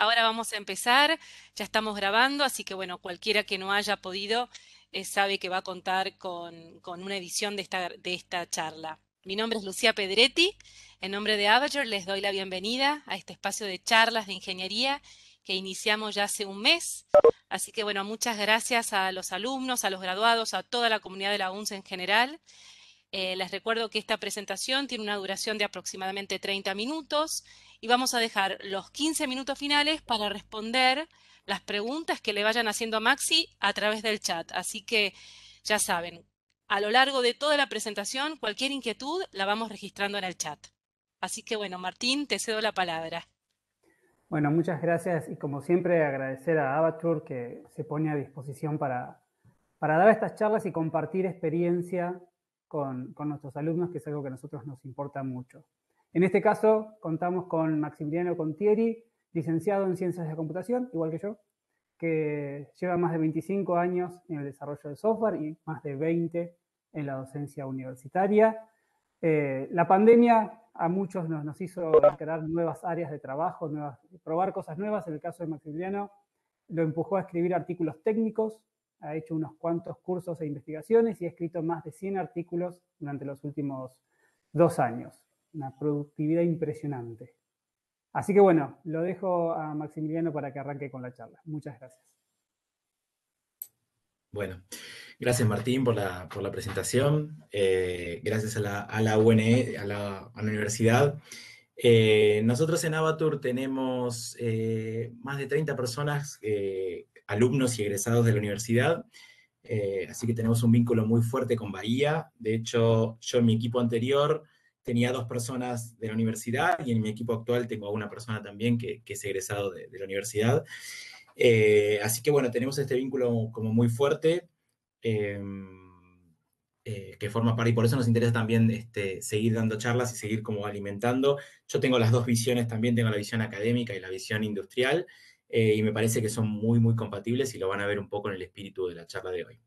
ahora vamos a empezar, ya estamos grabando, así que bueno, cualquiera que no haya podido sabe que va a contar con una edición de esta charla. Mi nombre es Lucía Pedretti, en nombre de Avature les doy la bienvenida a este espacio de charlas de ingeniería que iniciamos ya hace un mes. Así que bueno, muchas gracias a los alumnos, a los graduados, a toda la comunidad de la UNS en general. Les recuerdo que esta presentación tiene una duración de aproximadamente 30 minutos y vamos a dejar los 15 minutos finales para responder las preguntas que le vayan haciendo a Maxi a través del chat. Así que ya saben, a lo largo de toda la presentación, cualquier inquietud la vamos registrando en el chat. Así que bueno, Martín, te cedo la palabra. Bueno, muchas gracias y como siempre agradecer a Avature que se pone a disposición para dar estas charlas y compartir experiencia con nuestros alumnos, que es algo que a nosotros nos importa mucho. En este caso contamos con Maximiliano Contieri, licenciado en Ciencias de Computación, igual que yo, que lleva más de 25 años en el desarrollo de software y más de 20 en la docencia universitaria. La pandemia a muchos nos hizo crear nuevas áreas de trabajo, probar cosas nuevas. En el caso de Maximiliano, lo empujó a escribir artículos técnicos, ha hecho unos cuantos cursos e investigaciones y ha escrito más de 100 artículos durante los últimos 2 años. Una productividad impresionante. Así que bueno, lo dejo a Maximiliano para que arranque con la charla. Muchas gracias. Bueno, gracias Martín por la presentación. Gracias a la UNE, a la universidad. Nosotros en Avature tenemos más de 30 personas, alumnos y egresados de la universidad, así que tenemos un vínculo muy fuerte con Bahía. De hecho, yo en mi equipo anterior tenía 2 personas de la universidad y en mi equipo actual tengo a una persona también que es egresado de la universidad. Así que bueno, tenemos este vínculo como muy fuerte. Eh, que forma parte, y por eso nos interesa también seguir dando charlas y seguir como alimentando. Yo tengo las dos visiones también, tengo la visión académica y la visión industrial, y me parece que son muy, muy compatibles y lo van a ver un poco en el espíritu de la charla de hoy.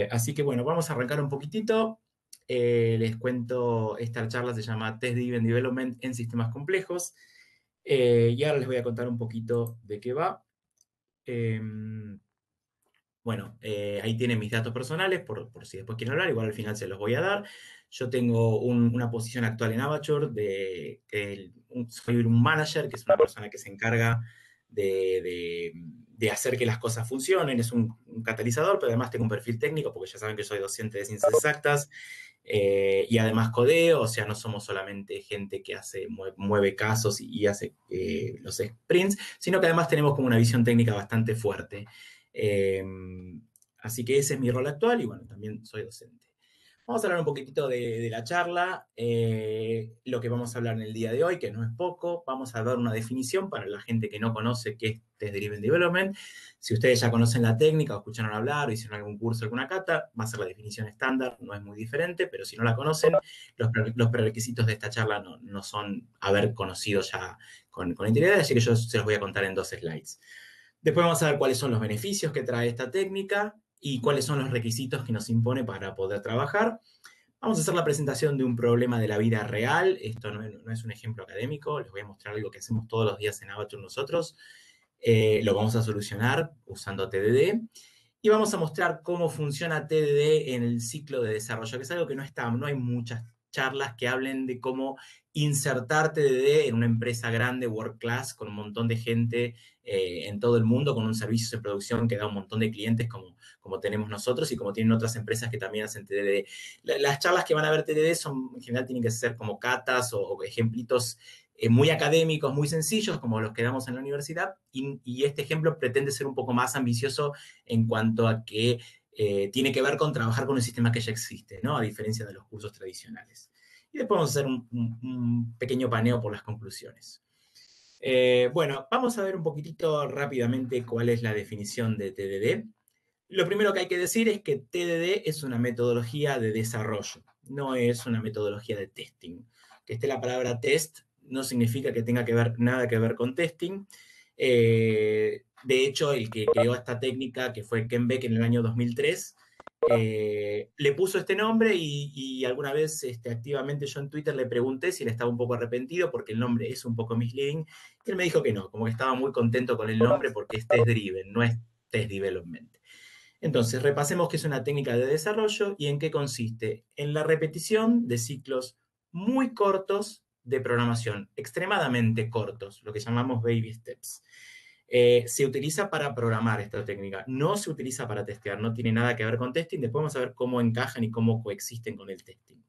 Así que bueno, vamos a arrancar un poquitito. Les cuento, esta charla se llama Test Driven Development en Sistemas Complejos, y ahora les voy a contar un poquito de qué va. Bueno, ahí tienen mis datos personales, por si después quieren hablar, igual al final se los voy a dar. Yo tengo una posición actual en Avature, soy un manager, que es una persona que se encarga de hacer que las cosas funcionen, es un catalizador, pero además tengo un perfil técnico, porque ya saben que soy docente de ciencias exactas, y además codeo, o sea, no somos solamente gente que mueve casos y hace los sprints, sino que además tenemos como una visión técnica bastante fuerte. Eh, Así que ese es mi rol actual y bueno, también soy docente. Vamos a hablar un poquitito de la charla, lo que vamos a hablar en el día de hoy, que no es poco. Vamos a dar una definición para la gente que no conoce qué es Test Driven Development. Si ustedes ya conocen la técnica o escucharon hablar o hicieron algún curso, alguna cata, va a ser la definición estándar, no es muy diferente, pero si no la conocen, los prerequisitos de esta charla no son haber conocido ya con integridad, así que yo se los voy a contar en 2 slides. Después vamos a ver cuáles son los beneficios que trae esta técnica y cuáles son los requisitos que nos impone para poder trabajar. Vamos a hacer la presentación de un problema de la vida real. Esto no es un ejemplo académico, les voy a mostrar algo que hacemos todos los días en Avature nosotros. Lo vamos a solucionar usando TDD. Y vamos a mostrar cómo funciona TDD en el ciclo de desarrollo, que es algo que no hay muchas charlas que hablen de cómo insertar TDD en una empresa grande, world class, con un montón de gente en todo el mundo, con un servicio de producción que da un montón de clientes como tenemos nosotros y como tienen otras empresas que también hacen TDD. Las charlas que van a ver TDD en general tienen que ser como catas o ejemplitos muy académicos, muy sencillos, como los que damos en la universidad, y este ejemplo pretende ser un poco más ambicioso en cuanto a que tiene que ver con trabajar con un sistema que ya existe, ¿no? A diferencia de los cursos tradicionales. Y después vamos a hacer un pequeño paneo por las conclusiones. Bueno, vamos a ver un poquitito rápidamente cuál es la definición de TDD. Lo primero que hay que decir es que TDD es una metodología de desarrollo, no es una metodología de testing. Que esté la palabra test no significa que tenga nada que ver con testing. De hecho, el que creó esta técnica, que fue Ken Beck en el año 2003, Le puso este nombre y alguna vez activamente yo en Twitter le pregunté si él estaba un poco arrepentido porque el nombre es un poco misleading. Y él me dijo que no, como que estaba muy contento con el nombre porque es test driven, no es test development. Entonces, repasemos qué es una técnica de desarrollo y en qué consiste. En la repetición de ciclos muy cortos de programación, extremadamente cortos, lo que llamamos baby steps. Se utiliza para programar esta técnica, no se utiliza para testear, no tiene nada que ver con testing. Después vamos a ver cómo encajan y cómo coexisten con el testing.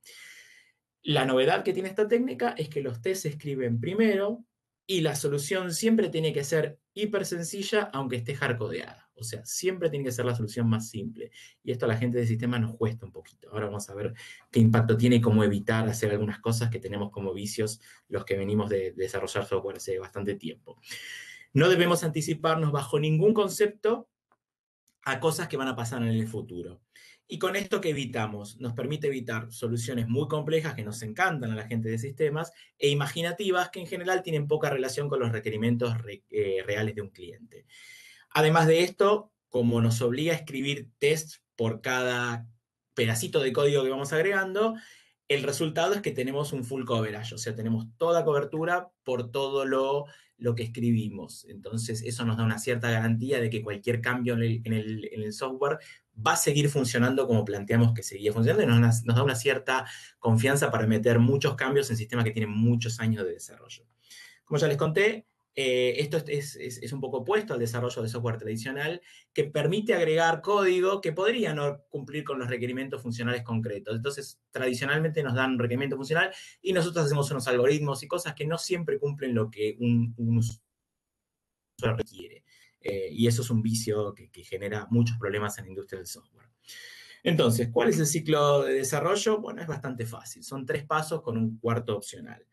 La novedad que tiene esta técnica es que los tests se escriben primero y la solución siempre tiene que ser hiper sencilla, aunque esté hardcodeada. O sea, siempre tiene que ser la solución más simple. Y esto a la gente de sistema nos cuesta un poquito. Ahora vamos a ver qué impacto tiene y cómo evitar hacer algunas cosas que tenemos como vicios los que venimos de desarrollar software hace bastante tiempo. No debemos anticiparnos bajo ningún concepto a cosas que van a pasar en el futuro. Y con esto que evitamos, nos permite evitar soluciones muy complejas que nos encantan a la gente de sistemas e imaginativas que en general tienen poca relación con los requerimientos reales de un cliente. Además de esto, como nos obliga a escribir tests por cada pedacito de código que vamos agregando, el resultado es que tenemos un full coverage, o sea, tenemos toda cobertura por todo lo que escribimos. Entonces, eso nos da una cierta garantía de que cualquier cambio en el software va a seguir funcionando como planteamos que seguía funcionando y nos da una cierta confianza para meter muchos cambios en sistemas que tienen muchos años de desarrollo. Como ya les conté, esto es un poco opuesto al desarrollo de software tradicional, que permite agregar código que podría no cumplir con los requerimientos funcionales concretos. Entonces, tradicionalmente nos dan un requerimiento funcional y nosotros hacemos unos algoritmos y cosas que no siempre cumplen lo que un usuario requiere. Y eso es un vicio que genera muchos problemas en la industria del software. Entonces, ¿cuál es el ciclo de desarrollo? Bueno, es bastante fácil. Son 3 pasos con un cuarto opcional.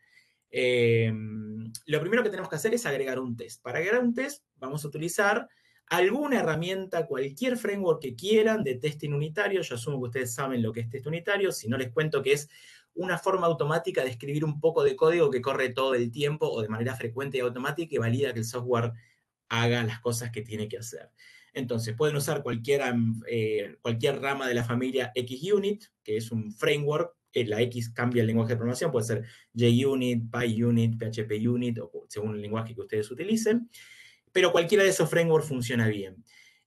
Lo primero que tenemos que hacer es agregar un test. Para agregar un test vamos a utilizar alguna herramienta, cualquier framework que quieran de testing unitario. Yo asumo que ustedes saben lo que es test unitario. Si no, les cuento que es una forma automática de escribir un poco de código que corre todo el tiempo o de manera frecuente y automática y valida que el software haga las cosas que tiene que hacer. Entonces, pueden usar cualquier rama de la familia XUnit, que es un framework. La X cambia el lenguaje de programación, puede ser JUnit, PyUnit, PHPUnit, o según el lenguaje que ustedes utilicen. Pero cualquiera de esos frameworks funciona bien.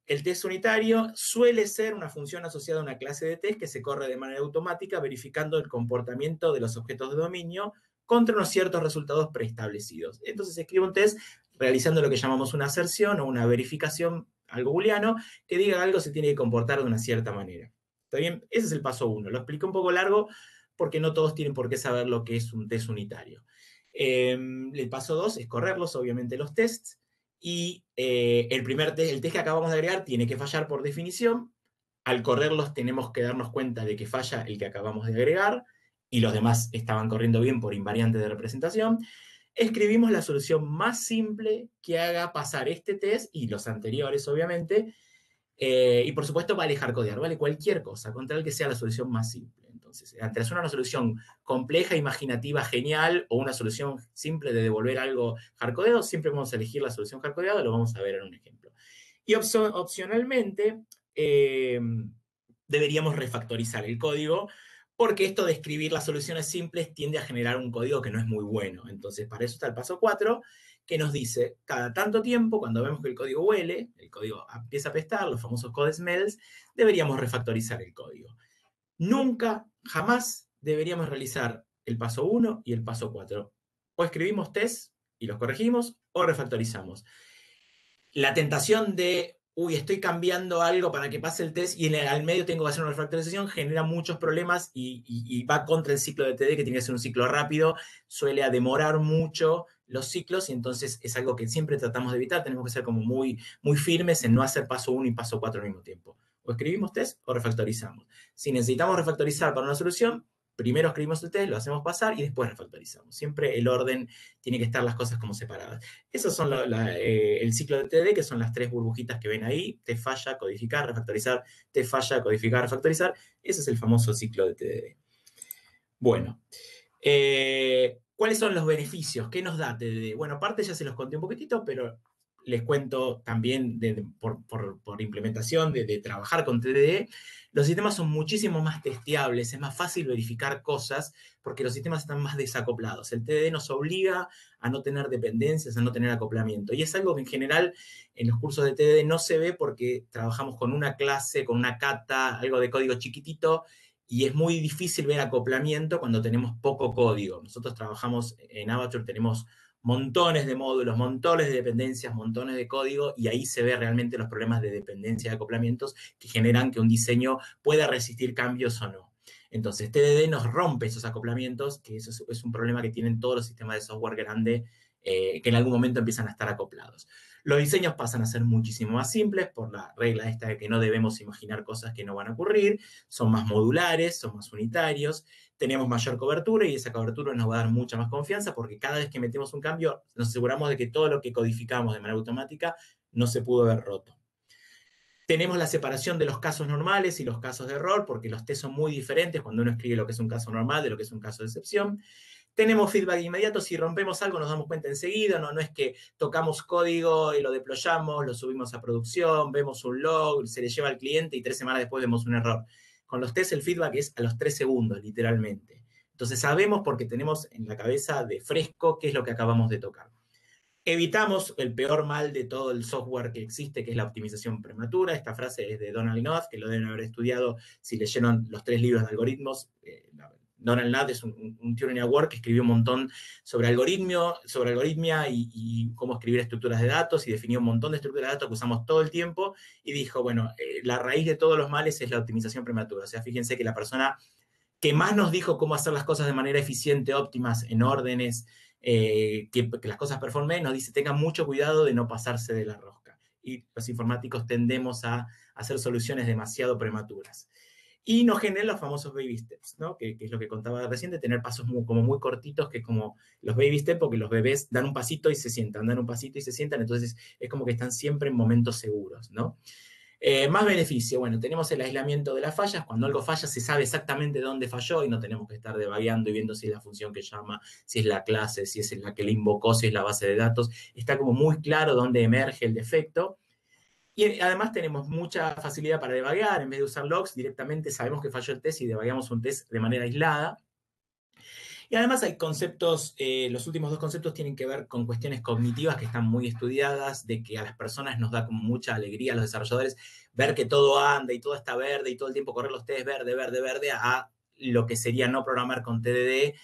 El test unitario suele ser una función asociada a una clase de test que se corre de manera automática verificando el comportamiento de los objetos de dominio contra unos ciertos resultados preestablecidos. Entonces se escribe un test realizando lo que llamamos una aserción o una verificación, algo booleano, que diga que algo se tiene que comportar de una cierta manera. ¿Está bien? Ese es el paso 1. Lo expliqué un poco largo porque no todos tienen por qué saber lo que es un test unitario. El paso 2 es correrlos, obviamente, los tests. Y el test que acabamos de agregar tiene que fallar por definición. Al correrlos tenemos que darnos cuenta de que falla el que acabamos de agregar y los demás estaban corriendo bien por invariante de representación. Escribimos la solución más simple que haga pasar este test y los anteriores, obviamente. Y por supuesto vale hardcodear, vale cualquier cosa, con tal que sea la solución más simple. Entonces, entre hacer una solución compleja, imaginativa, genial, o una solución simple de devolver algo hardcodeado, siempre vamos a elegir la solución hardcodeada, lo vamos a ver en un ejemplo. Y opcionalmente, deberíamos refactorizar el código, porque esto de escribir las soluciones simples tiende a generar un código que no es muy bueno. Entonces, para eso está el paso 4, que nos dice, cada tanto tiempo, cuando vemos que el código huele, el código empieza a apestar, los famosos code smells, deberíamos refactorizar el código. Nunca, jamás deberíamos realizar el paso 1 y el paso 4. O escribimos test y los corregimos, o refactorizamos. La tentación de, estoy cambiando algo para que pase el test y al medio tengo que hacer una refactorización, genera muchos problemas y va contra el ciclo de TD, que tiene que ser un ciclo rápido, suele demorar mucho los ciclos y entonces es algo que siempre tratamos de evitar. Tenemos que ser como muy, muy firmes en no hacer paso 1 y paso 4 al mismo tiempo. O escribimos test o refactorizamos. Si necesitamos refactorizar para una solución, primero escribimos el test, lo hacemos pasar y después refactorizamos. Siempre el orden tiene que estar las cosas como separadas. Esos son el ciclo de TD, que son las 3 burbujitas que ven ahí. Test falla, codificar, refactorizar. Test falla, codificar, refactorizar. Ese es el famoso ciclo de TDD. Bueno, ¿cuáles son los beneficios? ¿Qué nos da TDD? Bueno, aparte ya se los conté un poquitito, pero les cuento también por implementación de trabajar con TDD, los sistemas son muchísimo más testeables, es más fácil verificar cosas porque los sistemas están más desacoplados. El TDD nos obliga a no tener dependencias, a no tener acoplamiento. Y es algo que en general en los cursos de TDD no se ve porque trabajamos con una clase, con una cata, algo de código chiquitito, y es muy difícil ver acoplamiento cuando tenemos poco código. Nosotros trabajamos en Avature, tenemos montones de módulos, montones de dependencias, montones de código, y ahí se ve realmente los problemas de dependencia y acoplamientos que generan que un diseño pueda resistir cambios o no. Entonces, TDD nos rompe esos acoplamientos, que eso es un problema que tienen todos los sistemas de software grande que en algún momento empiezan a estar acoplados. Los diseños pasan a ser muchísimo más simples por la regla esta de que no debemos imaginar cosas que no van a ocurrir, son más modulares, son más unitarios, tenemos mayor cobertura y esa cobertura nos va a dar mucha más confianza porque cada vez que metemos un cambio nos aseguramos de que todo lo que codificamos de manera automática no se pudo haber roto. Tenemos la separación de los casos normales y los casos de error porque los test son muy diferentes cuando uno escribe lo que es un caso normal de lo que es un caso de excepción. Tenemos feedback inmediato, si rompemos algo nos damos cuenta enseguida, no es que tocamos código y lo deployamos, lo subimos a producción, vemos un log, se le lleva al cliente y 3 semanas después vemos un error. Con los tests el feedback es a los 3 segundos, literalmente. Entonces sabemos porque tenemos en la cabeza de fresco qué es lo que acabamos de tocar. Evitamos el peor mal de todo el software que existe, que es la optimización prematura. Esta frase es de Donald Knuth, que lo deben haber estudiado si leyeron los 3 libros de algoritmos. Donald Knuth es un Turing Award que escribió un montón sobre algoritmia y cómo escribir estructuras de datos y definió un montón de estructuras de datos que usamos todo el tiempo y dijo, bueno, la raíz de todos los males es la optimización prematura. O sea, fíjense que la persona que más nos dijo cómo hacer las cosas de manera eficiente, óptimas, en órdenes, que las cosas performen, nos dice, tengan mucho cuidado de no pasarse de la rosca. Y los informáticos tendemos a hacer soluciones demasiado prematuras. Y nos generan los famosos baby steps, ¿no? Que es lo que contaba recién, de tener pasos como muy cortitos, que es como los baby steps, porque los bebés dan un pasito y se sientan, dan un pasito y se sientan, entonces es como que están siempre en momentos seguros, ¿no? Más beneficio, bueno, tenemos el aislamiento de las fallas. Cuando algo falla se sabe exactamente dónde falló y no tenemos que estar devagueando y viendo si es la función que llama, si es la clase, si es la que le invocó, si es la base de datos. Está como muy claro dónde emerge el defecto. Y además tenemos mucha facilidad para debaguear. En vez de usar logs, directamente sabemos que falló el test y debagueamos un test de manera aislada. Y además hay conceptos, los últimos 2 conceptos tienen que ver con cuestiones cognitivas que están muy estudiadas, de que a las personas nos da como mucha alegría a los desarrolladores ver que todo anda y todo está verde y todo el tiempo correr los tests verde, verde, verde, a lo que sería no programar con TDD,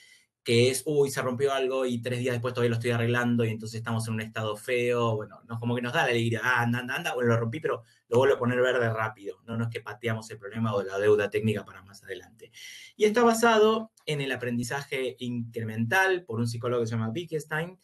que es, uy, se rompió algo y 3 días después todavía lo estoy arreglando y entonces estamos en un estado feo, bueno, como que nos da la alegría, anda, bueno, lo rompí, pero lo vuelvo a poner verde rápido, no es que pateamos el problema o la deuda técnica para más adelante. Y está basado en el aprendizaje incremental por un psicólogo que se llama Wittgenstein,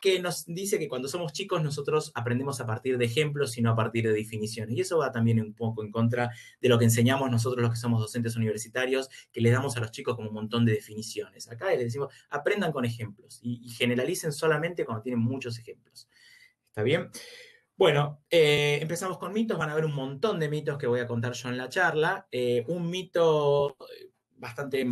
que nos dice que cuando somos chicos nosotros aprendemos a partir de ejemplos y no a partir de definiciones. Y eso va también un poco en contra de lo que enseñamos nosotros los que somos docentes universitarios, que les damos a los chicos como un montón de definiciones. Acá les decimos, aprendan con ejemplos y generalicen solamente cuando tienen muchos ejemplos. ¿Está bien? Bueno, empezamos con mitos. Van a haber un montón de mitos que voy a contar yo en la charla. Un mito bastante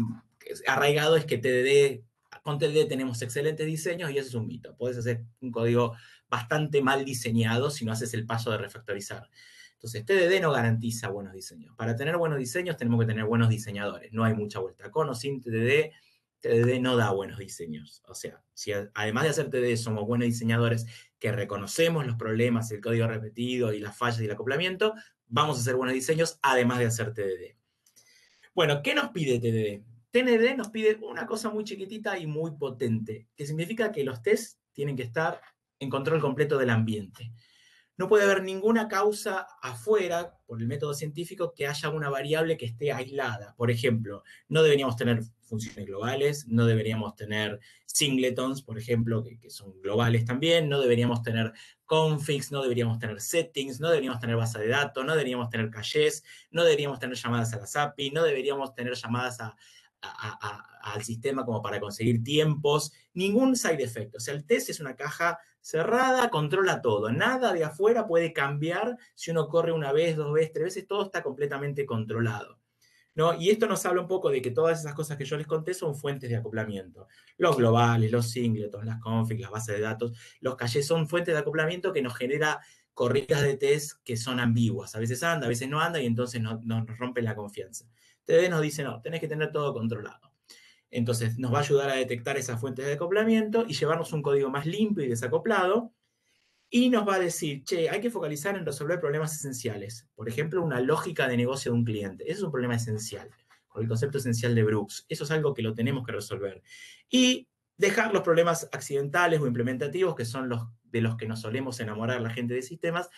arraigado es que con TDD tenemos excelentes diseños y eso es un mito. Puedes hacer un código bastante mal diseñado si no haces el paso de refactorizar. Entonces, TDD no garantiza buenos diseños. Para tener buenos diseños tenemos que tener buenos diseñadores. No hay mucha vuelta. Con o sin TDD, TDD no da buenos diseños. O sea, si además de hacer TDD somos buenos diseñadores que reconocemos los problemas, el código repetido y las fallas y el acoplamiento, vamos a hacer buenos diseños además de hacer TDD. Bueno, ¿qué nos pide TDD? TDD nos pide una cosa muy chiquitita y muy potente, que significa que los tests tienen que estar en control completo del ambiente. No puede haber ninguna causa afuera, por el método científico, que haya una variable que esté aislada. Por ejemplo, no deberíamos tener funciones globales, no deberíamos tener singletons, por ejemplo, que son globales también, no deberíamos tener configs, no deberíamos tener settings, no deberíamos tener base de datos, no deberíamos tener caches, no deberíamos tener llamadas a las API, no deberíamos tener llamadas al sistema como para conseguir tiempos, ningún side effect. O sea, el test es una caja cerrada, controla todo. Nada de afuera puede cambiar si uno corre una vez, 2 veces, 3 veces, todo está completamente controlado. ¿no? Y esto nos habla un poco de que todas esas cosas que yo les conté son fuentes de acoplamiento. Los globales, los singletons, las configs, las bases de datos, los cachés son fuentes de acoplamiento que nos genera corridas de test que son ambiguas. A veces anda, a veces no anda y entonces nos rompen la confianza. TDD nos dice, no, tenés que tener todo controlado. Entonces nos va a ayudar a detectar esas fuentes de acoplamiento y llevarnos un código más limpio y desacoplado. Y nos va a decir, che, hay que focalizar en resolver problemas esenciales. Por ejemplo, una lógica de negocio de un cliente. Ese es un problema esencial, con el concepto esencial de Brooks. Eso es algo que lo tenemos que resolver. Y dejar los problemas accidentales o implementativos, que son los de los que nos solemos enamorar la gente de sistemas,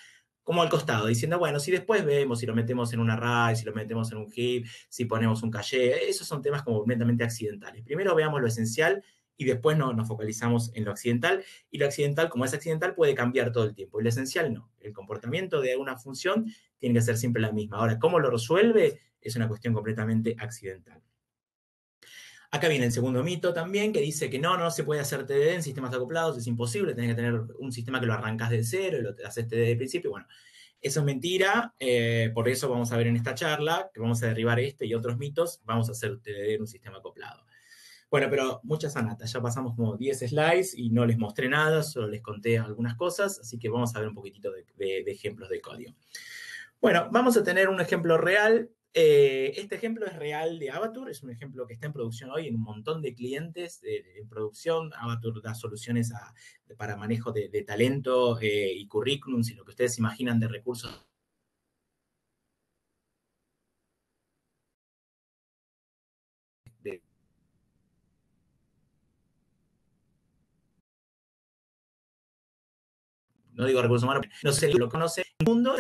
como al costado, diciendo, bueno, si después vemos si lo metemos en un array, si lo metemos en un heap, si ponemos un caché, esos son temas como completamente accidentales. Primero veamos lo esencial y después nos focalizamos en lo accidental, y lo accidental, como es accidental, puede cambiar todo el tiempo, y lo esencial no. El comportamiento de una función tiene que ser siempre la misma. Ahora, ¿cómo lo resuelve? Es una cuestión completamente accidental. Acá viene el segundo mito también, que dice que no se puede hacer TDD en sistemas acoplados, es imposible, tenés que tener un sistema que lo arrancas de cero y lo haces TDD de principio. Bueno, eso es mentira, por eso vamos a ver en esta charla, que vamos a derribar este y otros mitos, vamos a hacer TDD en un sistema acoplado. Bueno, pero muchas anatas, ya pasamos como 10 slides y no les mostré nada, solo les conté algunas cosas, así que vamos a ver un poquitito de ejemplos de código. Bueno, vamos a tener un ejemplo real. Este ejemplo es real de Avatur, es un ejemplo que está en producción hoy en un montón de clientes en producción. Avatur da soluciones para manejo de talento y currículums y lo que ustedes imaginan de recursos. No digo recursos humanos, no sé si lo conoce el mundo,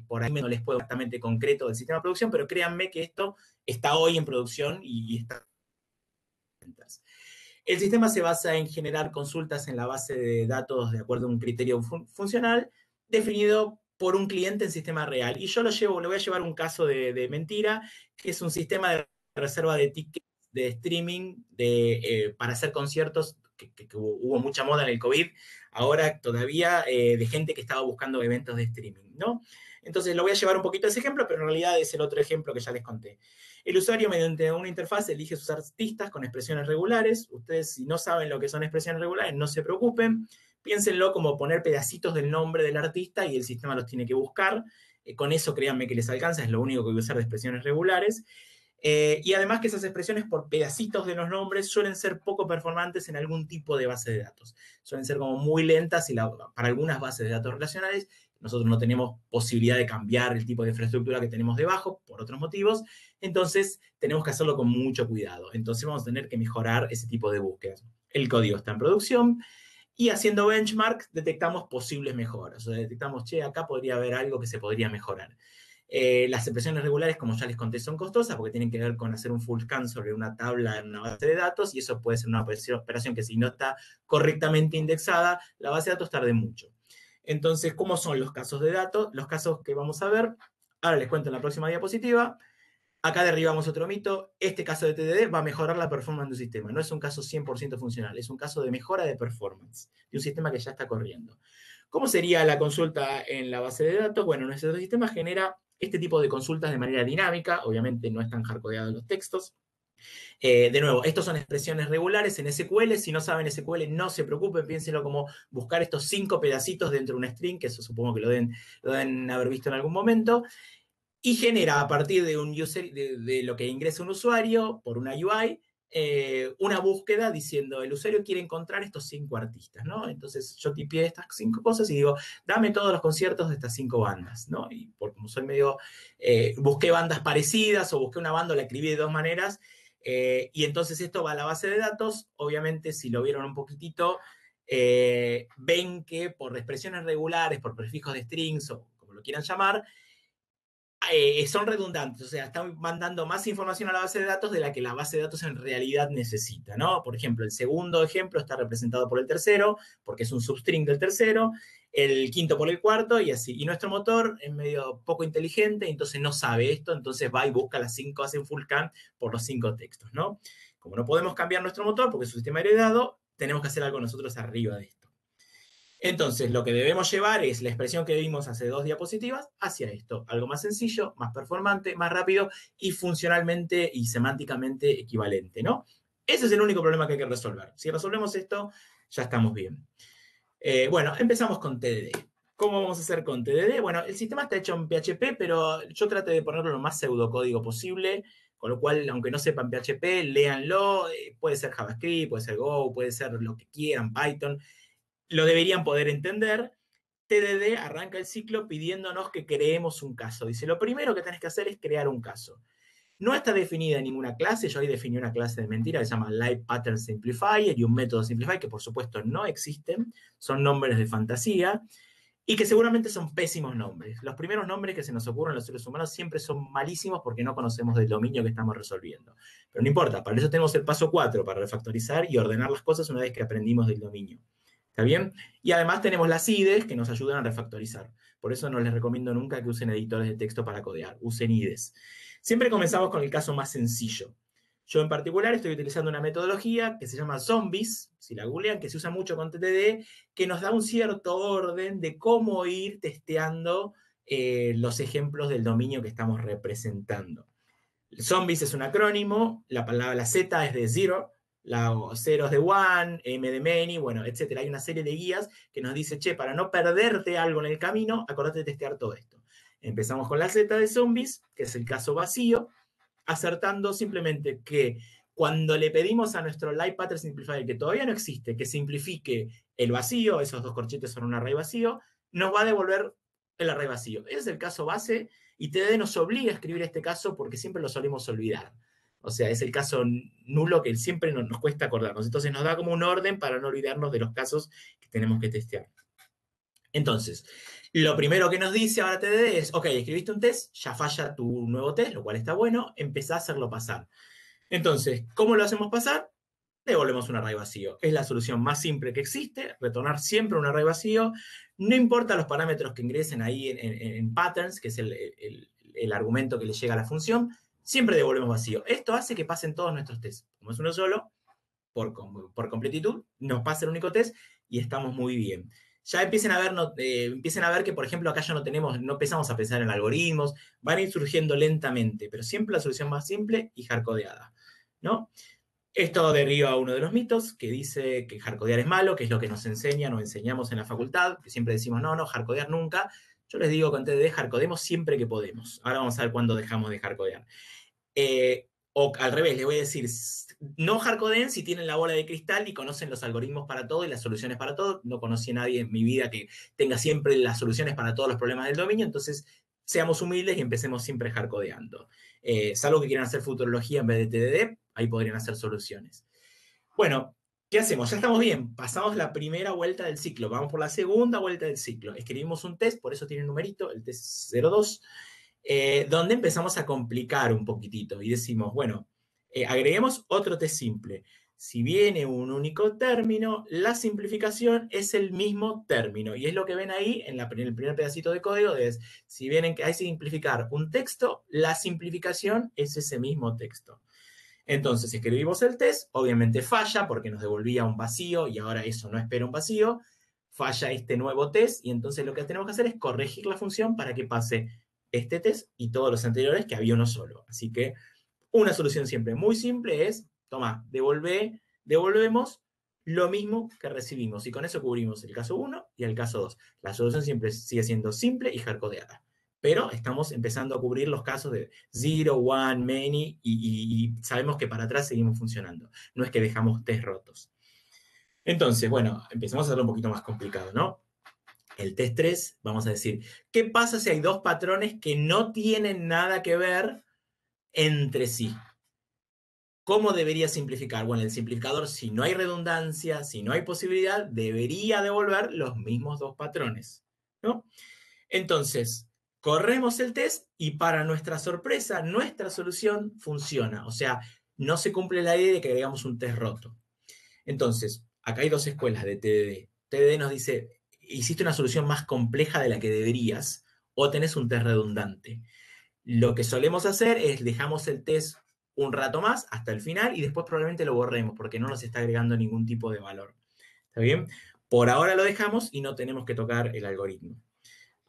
por ahí no les puedo exactamente concreto del sistema de producción, pero créanme que esto está hoy en producción y está. El sistema se basa en generar consultas en la base de datos de acuerdo a un criterio funcional definido por un cliente en sistema real. Y yo le voy a llevar un caso de mentira, que es un sistema de reserva de tickets de streaming para hacer conciertos, que hubo mucha moda en el COVID, ahora todavía de gente que estaba buscando eventos de streaming, ¿no? Entonces lo voy a llevar un poquito a ese ejemplo, pero en realidad es el otro ejemplo que ya les conté. El usuario, mediante una interfaz, elige sus artistas con expresiones regulares. Ustedes, si no saben lo que son expresiones regulares, no se preocupen. Piénsenlo como poner pedacitos del nombre del artista y el sistema los tiene que buscar. Con eso, créanme que les alcanza, es lo único que voy a usar de expresiones regulares. Y además que esas expresiones por pedacitos de los nombres suelen ser poco performantes en algún tipo de base de datos. Suelen ser como muy lentas y para algunas bases de datos relacionales nosotros no tenemos posibilidad de cambiar el tipo de infraestructura que tenemos debajo por otros motivos, entonces tenemos que hacerlo con mucho cuidado. Entonces vamos a tener que mejorar ese tipo de búsquedas. El código está en producción y haciendo benchmark detectamos posibles mejoras. O sea, detectamos, che, acá podría haber algo que se podría mejorar. Las expresiones regulares, como ya les conté, son costosas porque tienen que ver con hacer un full scan sobre una tabla en una base de datos y eso puede ser una operación que si no está correctamente indexada, la base de datos tarde mucho. Entonces, ¿cómo son los casos de datos? Los casos que vamos a ver, ahora les cuento en la próxima diapositiva. Acá derribamos otro mito. Este caso de TDD va a mejorar la performance de un sistema. No es un caso 100% funcional, es un caso de mejora de performance de un sistema que ya está corriendo. ¿Cómo sería la consulta en la base de datos? Bueno, nuestro sistema genera este tipo de consultas de manera dinámica. Obviamente no están hardcodeados los textos. De nuevo, estos son expresiones regulares en SQL. Si no saben SQL, no se preocupen, piénsenlo como buscar estos 5 pedacitos dentro de una string, que eso supongo que lo deben haber visto en algún momento, y genera a partir de un user, de lo que ingresa un usuario por una UI, una búsqueda diciendo, el usuario quiere encontrar estos 5 artistas, ¿no? Entonces yo tipié estas 5 cosas y digo, dame todos los conciertos de estas 5 bandas, ¿no? Y por como soy medio, busqué bandas parecidas o busqué una banda, la escribí de 2 maneras, y entonces esto va a la base de datos. Obviamente, si lo vieron un poquitito, ven que por expresiones regulares, por prefijos de strings o como lo quieran llamar, son redundantes, o sea, están mandando más información a la base de datos de la que la base de datos en realidad necesita, ¿no? Por ejemplo, el segundo ejemplo está representado por el tercero, porque es un substring del tercero, el quinto por el cuarto, y así. Y nuestro motor es medio poco inteligente, entonces no sabe esto, entonces va y busca las 5, hace un full scan por los 5 textos, ¿no? Como no podemos cambiar nuestro motor porque es un sistema heredado, tenemos que hacer algo nosotros arriba de esto. Entonces, lo que debemos llevar es la expresión que vimos hace 2 diapositivas hacia esto. Algo más sencillo, más performante, más rápido y funcionalmente y semánticamente equivalente, ¿no? Ese es el único problema que hay que resolver. Si resolvemos esto, ya estamos bien. Bueno, empezamos con TDD. ¿Cómo vamos a hacer con TDD? Bueno, el sistema está hecho en PHP, pero yo traté de ponerlo lo más pseudocódigo posible, con lo cual, aunque no sepan PHP, léanlo. Puede ser JavaScript, puede ser Go, puede ser lo que quieran, Python. Lo deberían poder entender. TDD arranca el ciclo pidiéndonos que creemos un caso. Dice, lo primero que tenés que hacer es crear un caso. No está definida en ninguna clase, yo ahí definí una clase de mentira que se llama Live Pattern Simplifier y un método Simplify que por supuesto no existen, son nombres de fantasía y que seguramente son pésimos nombres. Los primeros nombres que se nos ocurren a los seres humanos siempre son malísimos porque no conocemos del dominio que estamos resolviendo. Pero no importa, para eso tenemos el paso 4, para refactorizar y ordenar las cosas una vez que aprendimos del dominio. ¿Está bien? Y además tenemos las IDEs que nos ayudan a refactorizar. Por eso no les recomiendo nunca que usen editores de texto para codear, usen IDEs. Siempre comenzamos con el caso más sencillo. Yo en particular estoy utilizando una metodología que se llama Zombies, si la googlean, que se usa mucho con TDD, que nos da un cierto orden de cómo ir testeando los ejemplos del dominio que estamos representando. Zombies es un acrónimo, la Z es de zero, la cero es de one, M de many, bueno, etcétera. Hay una serie de guías que nos dice, che, para no perderte algo en el camino, acordate de testear todo esto. Empezamos con la Z de zombies, que es el caso vacío, acertando simplemente que cuando le pedimos a nuestro Live Pattern Simplifier, que todavía no existe, que simplifique el vacío, esos dos corchetes son un array vacío, nos va a devolver el array vacío. Ese es el caso base y TDD nos obliga a escribir este caso porque siempre lo solemos olvidar. O sea, es el caso nulo que siempre nos cuesta acordarnos. Entonces nos da como un orden para no olvidarnos de los casos que tenemos que testear. Entonces, lo primero que nos dice ahora TDD es, ok, escribiste un test, ya falla tu nuevo test, lo cual está bueno, empezá a hacerlo pasar. Entonces, ¿cómo lo hacemos pasar? Devolvemos un array vacío. Es la solución más simple que existe, retornar siempre un array vacío. No importa los parámetros que ingresen ahí en patterns, que es el argumento que le llega a la función, siempre devolvemos vacío. Esto hace que pasen todos nuestros tests. Como es uno solo, por completitud, nos pasa el único test y estamos muy bien. Ya empiecen a ver que, por ejemplo, acá ya no empezamos a pensar en algoritmos, van a ir surgiendo lentamente, pero siempre la solución más simple y hardcodeada, ¿no? Esto deriva a uno de los mitos que dice que hardcodear es malo, que es lo que nos enseñan o enseñamos en la facultad, que siempre decimos, no, hardcodear nunca. Yo les digo con TDD, hardcodeemos siempre que podemos. Ahora vamos a ver cuándo dejamos de hardcodear. O al revés, les voy a decir, no hardcodeen si tienen la bola de cristal y conocen los algoritmos para todo y las soluciones para todo. No conocí a nadie en mi vida que tenga siempre las soluciones para todos los problemas del dominio, entonces seamos humildes y empecemos siempre hardcodeando. Salvo que quieran hacer futurología en vez de TDD, ahí podrían hacer soluciones. Bueno, ¿qué hacemos? Ya estamos bien, pasamos la primera vuelta del ciclo, vamos por la segunda vuelta del ciclo. Escribimos un test, por eso tiene un numerito, el test 02, donde empezamos a complicar un poquitito y decimos, bueno, agreguemos otro test simple. Si viene un único término, la simplificación es el mismo término. Y es lo que ven ahí en el primer pedacito de código, es, si vienen que hay que simplificar un texto, la simplificación es ese mismo texto. Entonces escribimos el test, obviamente falla porque nos devolvía un vacío y ahora eso no espera un vacío, falla este nuevo test y entonces lo que tenemos que hacer es corregir la función para que pase este test y todos los anteriores que había uno solo. Así que una solución siempre muy simple es, toma, devolvemos lo mismo que recibimos y con eso cubrimos el caso 1 y el caso 2. La solución siempre sigue siendo simple y hardcodeada. Pero estamos empezando a cubrir los casos de 0, 1, many y sabemos que para atrás seguimos funcionando. No es que dejamos test rotos. Entonces, bueno, empecemos a hacerlo un poquito más complicado, ¿no? El test 3, vamos a decir, ¿qué pasa si hay dos patrones que no tienen nada que ver entre sí? ¿Cómo debería simplificar? Bueno, el simplificador, si no hay redundancia, si no hay posibilidad, debería devolver los mismos dos patrones, ¿no? Entonces, corremos el test y para nuestra sorpresa, nuestra solución funciona. O sea, no se cumple la idea de que agregamos un test roto. Entonces, acá hay dos escuelas de TDD. TDD nos dice, hiciste una solución más compleja de la que deberías o tenés un test redundante. Lo que solemos hacer es dejamos el test un rato más hasta el final y después probablemente lo borremos porque no nos está agregando ningún tipo de valor. ¿Está bien? Por ahora lo dejamos y no tenemos que tocar el algoritmo.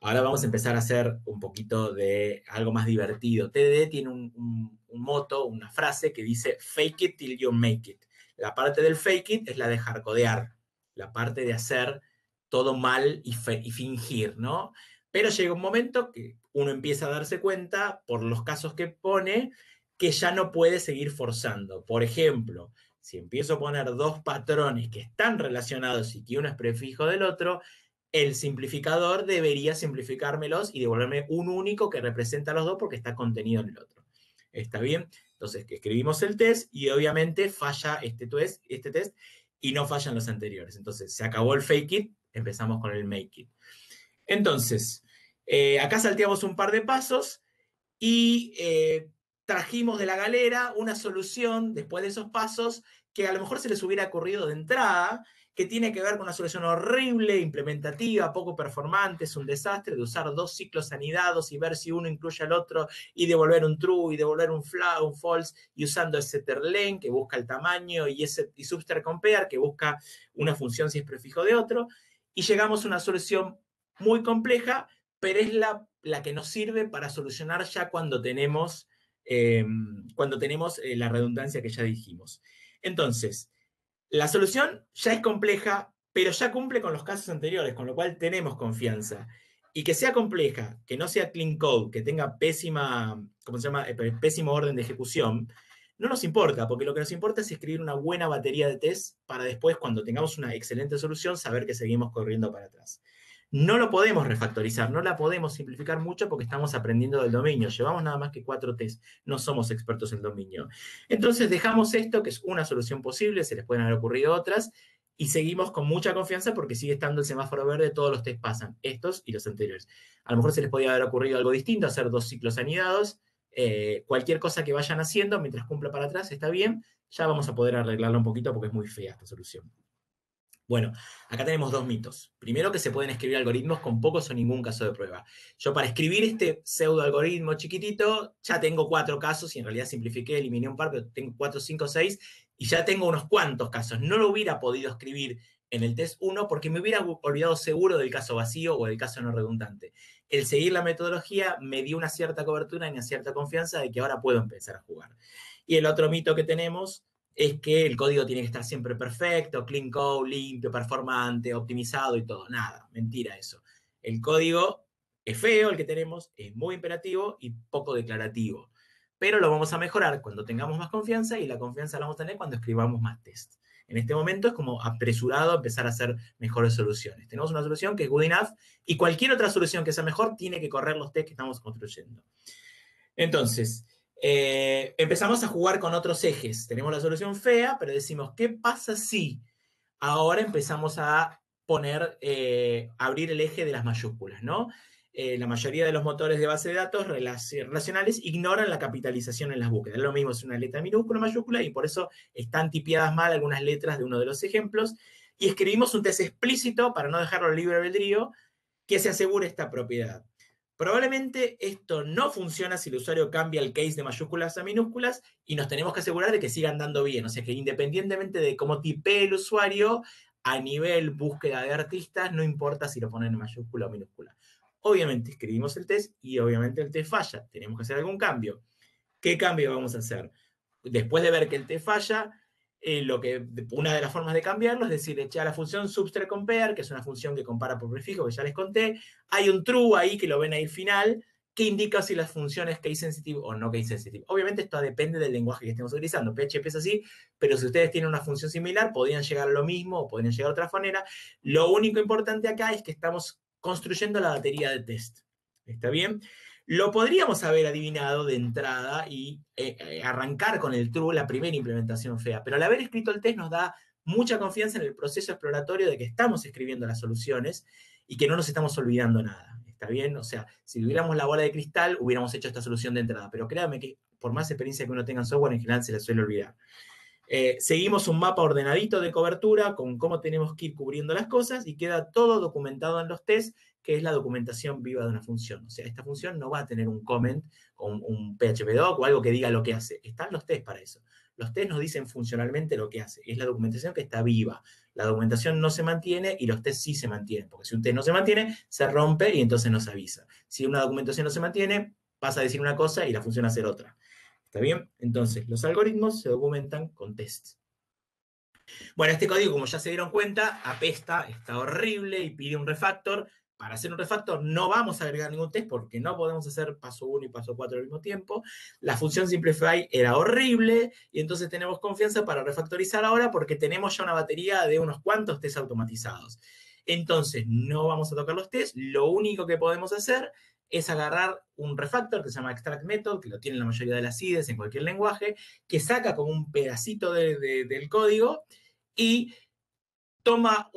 Ahora vamos a empezar a hacer un poquito de algo más divertido. TDD tiene un moto, una frase que dice fake it till you make it. La parte del fake it es la de hardcodear, la parte de hacer todo mal y fingir, ¿no? Pero llega un momento que uno empieza a darse cuenta, por los casos que pone, que ya no puede seguir forzando. Por ejemplo, si empiezo a poner dos patrones que están relacionados y que uno es prefijo del otro, el simplificador debería simplificármelos y devolverme un único que representa a los dos porque está contenido en el otro. ¿Está bien? Entonces, escribimos el test y obviamente falla este test y no fallan los anteriores. Entonces, se acabó el fake it, empezamos con el make it. Entonces, acá salteamos un par de pasos y trajimos de la galera una solución después de esos pasos que a lo mejor se les hubiera ocurrido de entrada, que tiene que ver con una solución horrible, implementativa, poco performante, es un desastre de usar dos ciclos anidados y ver si uno incluye al otro y devolver un true y devolver un false y usando ese setterlen que busca el tamaño y substr compare que busca una función si es prefijo de otro y llegamos a una solución muy compleja, pero es la que nos sirve para solucionar ya cuando tenemos la redundancia que ya dijimos. Entonces, la solución ya es compleja, pero ya cumple con los casos anteriores, con lo cual tenemos confianza. Y que sea compleja, que no sea clean code, que tenga pésimo orden de ejecución, no nos importa, porque lo que nos importa es escribir una buena batería de test para después, cuando tengamos una excelente solución, saber que seguimos corriendo para atrás. No lo podemos refactorizar, no la podemos simplificar mucho porque estamos aprendiendo del dominio. Llevamos nada más que 4 tests, no somos expertos en dominio. Entonces dejamos esto, que es una solución posible, se les pueden haber ocurrido otras, y seguimos con mucha confianza porque sigue estando el semáforo verde, todos los tests pasan, estos y los anteriores. A lo mejor se les podía haber ocurrido algo distinto, hacer 2 ciclos anidados, cualquier cosa que vayan haciendo mientras cumpla para atrás está bien, ya vamos a poder arreglarlo un poquito porque es muy fea esta solución. Bueno, acá tenemos 2 mitos. Primero, que se pueden escribir algoritmos con pocos o ningún caso de prueba. Yo para escribir este pseudo algoritmo chiquitito ya tengo 4 casos y en realidad simplifiqué, eliminé un par, pero tengo 4, 5, 6 y ya tengo unos cuantos casos. No lo hubiera podido escribir en el test 1 porque me hubiera olvidado seguro del caso vacío o del caso no redundante. El seguir la metodología me dio una cierta cobertura y una cierta confianza de que ahora puedo empezar a jugar. Y el otro mito que tenemos es que el código tiene que estar siempre perfecto, clean code, limpio, performante, optimizado y todo. Nada, mentira eso. El código es feo, el que tenemos, es muy imperativo y poco declarativo. Pero lo vamos a mejorar cuando tengamos más confianza y la confianza la vamos a tener cuando escribamos más test. En este momento es como apresurado empezar a hacer mejores soluciones. Tenemos una solución que es good enough y cualquier otra solución que sea mejor tiene que correr los test que estamos construyendo. Entonces, empezamos a jugar con otros ejes. Tenemos la solución fea, pero decimos, ¿qué pasa si ahora empezamos a abrir el eje de las mayúsculas, ¿no? La mayoría de los motores de base de datos relacionales ignoran la capitalización en las búsquedas. Es lo mismo, es una letra minúscula, mayúscula, y por eso están tipiadas mal algunas letras de uno de los ejemplos. Y escribimos un test explícito para no dejarlo libre albedrío que se asegure esta propiedad. Probablemente esto no funciona si el usuario cambia el case de mayúsculas a minúsculas y nos tenemos que asegurar de que siga andando bien. O sea que independientemente de cómo tipee el usuario, a nivel búsqueda de artistas, no importa si lo ponen en mayúscula o minúscula. Obviamente escribimos el test y obviamente el test falla. Tenemos que hacer algún cambio. ¿Qué cambio vamos a hacer? Después de ver que el test falla, una de las formas de cambiarlo es decirle, a la función substr compare, que es una función que compara por prefijo, que ya les conté, hay un true ahí que lo ven ahí al final, que indica si la función es case sensitive o no case sensitive. Obviamente esto depende del lenguaje que estemos utilizando. PHP es así, pero si ustedes tienen una función similar, podrían llegar a lo mismo o podrían llegar a otra manera. Lo único importante acá es que estamos construyendo la batería de test. ¿Está bien? Lo podríamos haber adivinado de entrada y arrancar con el true la primera implementación fea, pero al haber escrito el test nos da mucha confianza en el proceso exploratorio de que estamos escribiendo las soluciones y que no nos estamos olvidando nada. ¿Está bien? O sea, si tuviéramos la bola de cristal, hubiéramos hecho esta solución de entrada, pero créanme que por más experiencia que uno tenga en software, en general se les suele olvidar. Seguimos un mapa ordenadito de cobertura con cómo tenemos que ir cubriendo las cosas y queda todo documentado en los tests, que es la documentación viva de una función. O sea, esta función no va a tener un comment o un PHP-doc o algo que diga lo que hace. Están los tests para eso. Los tests nos dicen funcionalmente lo que hace. Es la documentación que está viva. la documentación no se mantiene y los tests sí se mantienen, porque si un test no se mantiene, se rompe y entonces nos avisa. Si una documentación no se mantiene, pasa a decir una cosa y la función a hacer otra. ¿Está bien? Entonces, los algoritmos se documentan con tests. Bueno, este código, como ya se dieron cuenta, apesta, está horrible y pide un refactor. Para hacer un refactor no vamos a agregar ningún test porque no podemos hacer paso 1 y paso 4 al mismo tiempo. La función simplify era horrible y entonces tenemos confianza para refactorizar ahora porque tenemos ya una batería de unos cuantos tests automatizados. Entonces no vamos a tocar los tests, lo único que podemos hacer es agarrar un refactor que se llama extract method, que lo tienen la mayoría de las IDEs en cualquier lenguaje, que saca como un pedacito del código y toma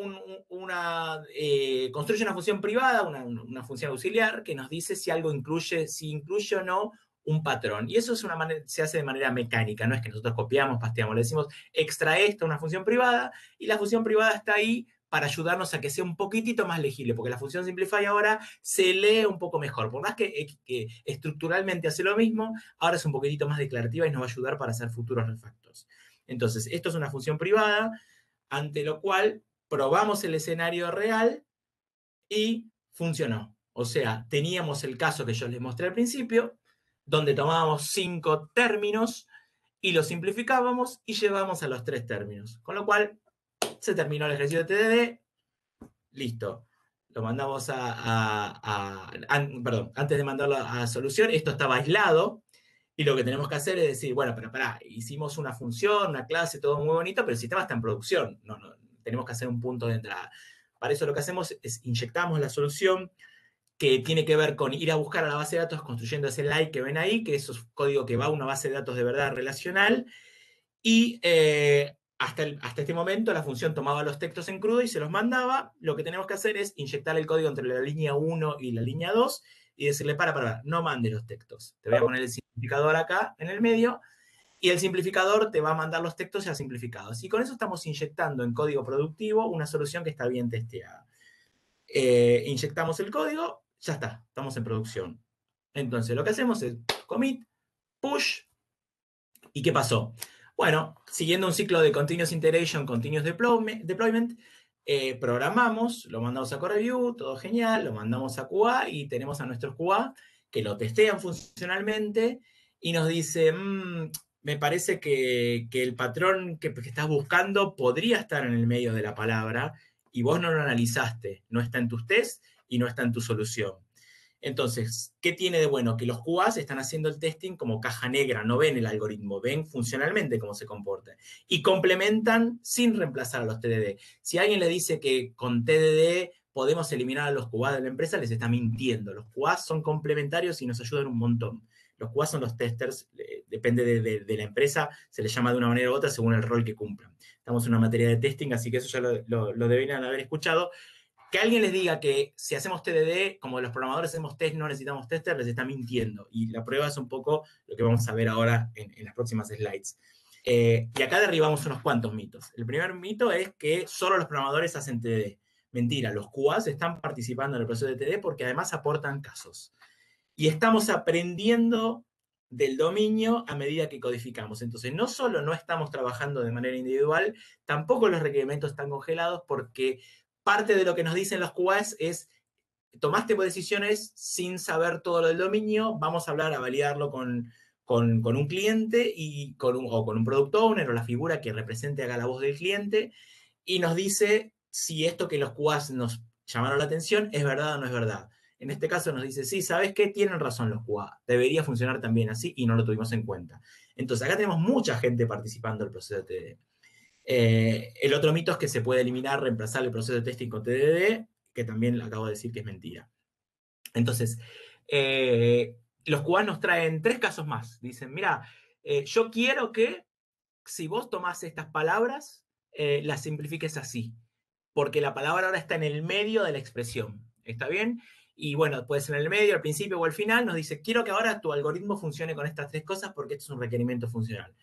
construye una función privada, una función auxiliar, que nos dice si algo incluye, si incluye o no un patrón. Y eso se hace de manera mecánica, no es que nosotros copiamos, pasteamos, le decimos extrae esto, una función privada, y la función privada está ahí para ayudarnos a que sea un poquitito más legible, porque la función simplify ahora se lee un poco mejor. Por más que estructuralmente hace lo mismo, ahora es un poquitito más declarativa y nos va a ayudar para hacer futuros refactors. Entonces, esto es una función privada, ante lo cual probamos el escenario real y funcionó. O sea, teníamos el caso que yo les mostré al principio, donde tomábamos 5 términos y los simplificábamos y llevábamos a los 3 términos. Con lo cual, se terminó el ejercicio de TDD, listo. Lo mandamos perdón, antes de mandarlo a solución, esto estaba aislado, y lo que tenemos que hacer es decir, bueno, pero pará, hicimos una función, una clase, todo muy bonito, pero el sistema está en producción. No, tenemos que hacer un punto de entrada. Para eso lo que hacemos es inyectamos la solución que tiene que ver con ir a buscar a la base de datos construyendo ese like que ven ahí, que eso es código que va a una base de datos de verdad relacional, y hasta este momento la función tomaba los textos en crudo y se los mandaba. Lo que tenemos que hacer es inyectar el código entre la línea 1 y la línea 2 y decirle, no mandes los textos. Te voy a poner el simplificador acá en el medio y el simplificador te va a mandar los textos ya simplificados. Y con eso estamos inyectando en código productivo una solución que está bien testeada. Inyectamos el código, ya está, estamos en producción. Entonces lo que hacemos es commit, push, ¿y qué pasó? Bueno, siguiendo un ciclo de Continuous Integration, Continuous Deployment, programamos, lo mandamos a CoreView, todo genial, lo mandamos a QA y tenemos a nuestros QA que lo testean funcionalmente y nos dice, me parece que el patrón que estás buscando podría estar en el medio de la palabra y vos no lo analizaste, no está en tus tests y no está en tu solución. Entonces, ¿qué tiene de bueno? Que los QAs están haciendo el testing como caja negra, no ven el algoritmo, ven funcionalmente cómo se comporta. Y complementan sin reemplazar a los TDD. Si alguien le dice que con TDD podemos eliminar a los QA de la empresa, les está mintiendo. Los QA son complementarios y nos ayudan un montón. Los QA son los testers, depende de la empresa, se les llama de una manera u otra según el rol que cumplan. Estamos en una materia de testing, así que eso ya lo deberían haber escuchado. Que alguien les diga que si hacemos TDD, como los programadores hacemos test, no necesitamos tester, les está mintiendo. Y la prueba es un poco lo que vamos a ver ahora en las próximas slides. Y acá derribamos unos cuantos mitos. El primer mito es que solo los programadores hacen TDD. Mentira, los QAs están participando en el proceso de TDD porque además aportan casos. Y estamos aprendiendo del dominio a medida que codificamos. Entonces, no solo no estamos trabajando de manera individual, tampoco los requerimientos están congelados porque parte de lo que nos dicen los QAs es, tomaste decisiones sin saber todo lo del dominio, vamos a validarlo con un cliente o con un product owner o la figura que represente haga la voz del cliente y nos dice si esto que los QAs nos llamaron la atención es verdad o no es verdad. En este caso nos dice, sí, ¿sabes qué? Tienen razón los QA. Debería funcionar también así y no lo tuvimos en cuenta. Entonces, acá tenemos mucha gente participando del proceso de TDD. El otro mito es que se puede eliminar, reemplazar el proceso de testing con TDD, que también acabo de decir que es mentira. Entonces, los QA nos traen 3 casos más. Dicen, mira, yo quiero que si vos tomás estas palabras, las simplifiques así, porque la palabra ahora está en el medio de la expresión. ¿Está bien? Y bueno, puede ser en el medio, al principio o al final, nos dice, quiero que ahora tu algoritmo funcione con estas 3 cosas porque esto es un requerimiento funcional.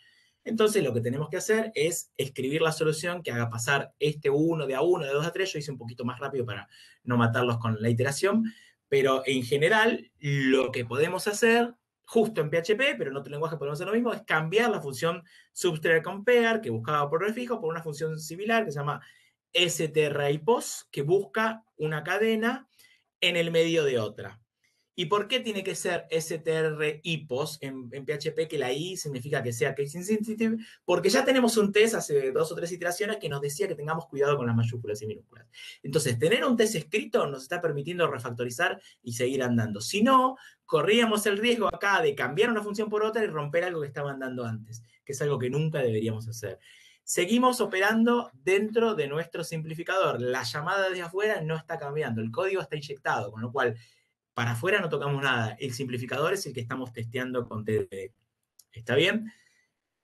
Entonces, lo que tenemos que hacer es escribir la solución que haga pasar este 1 de A1, de 2 a 3. Yo hice un poquito más rápido para no matarlos con la iteración, pero en general, lo que podemos hacer, justo en PHP, pero en otro lenguaje podemos hacer lo mismo, es cambiar la función substr compare, que buscaba por prefijo, por una función similar que se llama STR y POS, que busca una cadena en el medio de otra. ¿Y por qué tiene que ser STR y POS en PHP, que la I significa que sea case insensitive? Porque ya tenemos un test hace 2 o 3 iteraciones que nos decía que tengamos cuidado con las mayúsculas y minúsculas. Entonces, tener un test escrito nos está permitiendo refactorizar y seguir andando. Si no, corríamos el riesgo acá de cambiar una función por otra y romper algo que estaba andando antes, que es algo que nunca deberíamos hacer. Seguimos operando dentro de nuestro simplificador. La llamada desde afuera no está cambiando, el código está inyectado, con lo cual para afuera no tocamos nada. El simplificador es el que estamos testeando con TDD. ¿Está bien?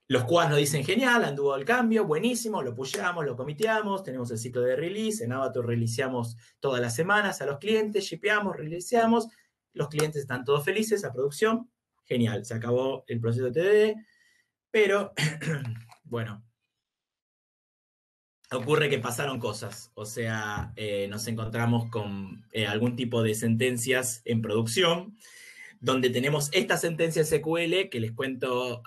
Los QAs nos dicen, genial, anduvo el cambio, buenísimo, lo pushamos, lo comiteamos, tenemos el ciclo de release, en Avatur releaseamos todas las semanas a los clientes, shipeamos, releaseamos, los clientes están todos felices, a producción, genial, se acabó el proceso de TDD, pero, bueno, ocurre que pasaron cosas, o sea, nos encontramos con algún tipo de sentencias en producción, donde tenemos esta sentencia SQL, que les cuento,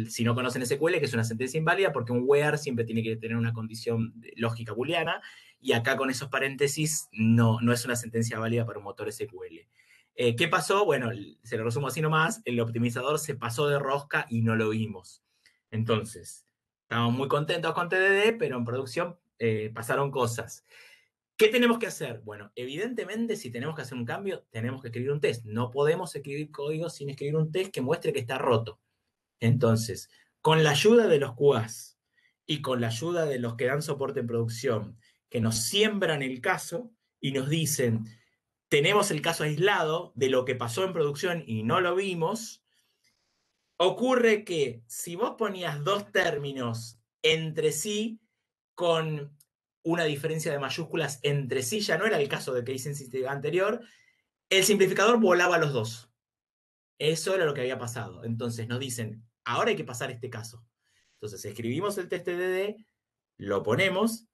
si no conocen SQL, que es una sentencia inválida, porque un where siempre tiene que tener una condición lógica booleana, y acá con esos paréntesis no es una sentencia válida para un motor SQL. ¿Qué pasó? Bueno, se lo resumo así nomás, el optimizador se pasó de rosca y no lo vimos. Entonces, estamos muy contentos con TDD, pero en producción pasaron cosas. ¿Qué tenemos que hacer? Bueno, evidentemente, si tenemos que hacer un cambio, tenemos que escribir un test. No podemos escribir código sin escribir un test que muestre que está roto. Entonces, con la ayuda de los QAs y con la ayuda de los que dan soporte en producción, que nos siembran el caso y nos dicen, tenemos el caso aislado de lo que pasó en producción y no lo vimos, ocurre que si vos ponías dos términos entre sí con una diferencia de mayúsculas entre sí, ya no era el caso de case sensitive anterior, el simplificador volaba a los dos. Eso era lo que había pasado. Entonces nos dicen, ahora hay que pasar este caso. Entonces escribimos el test TDD, lo ponemos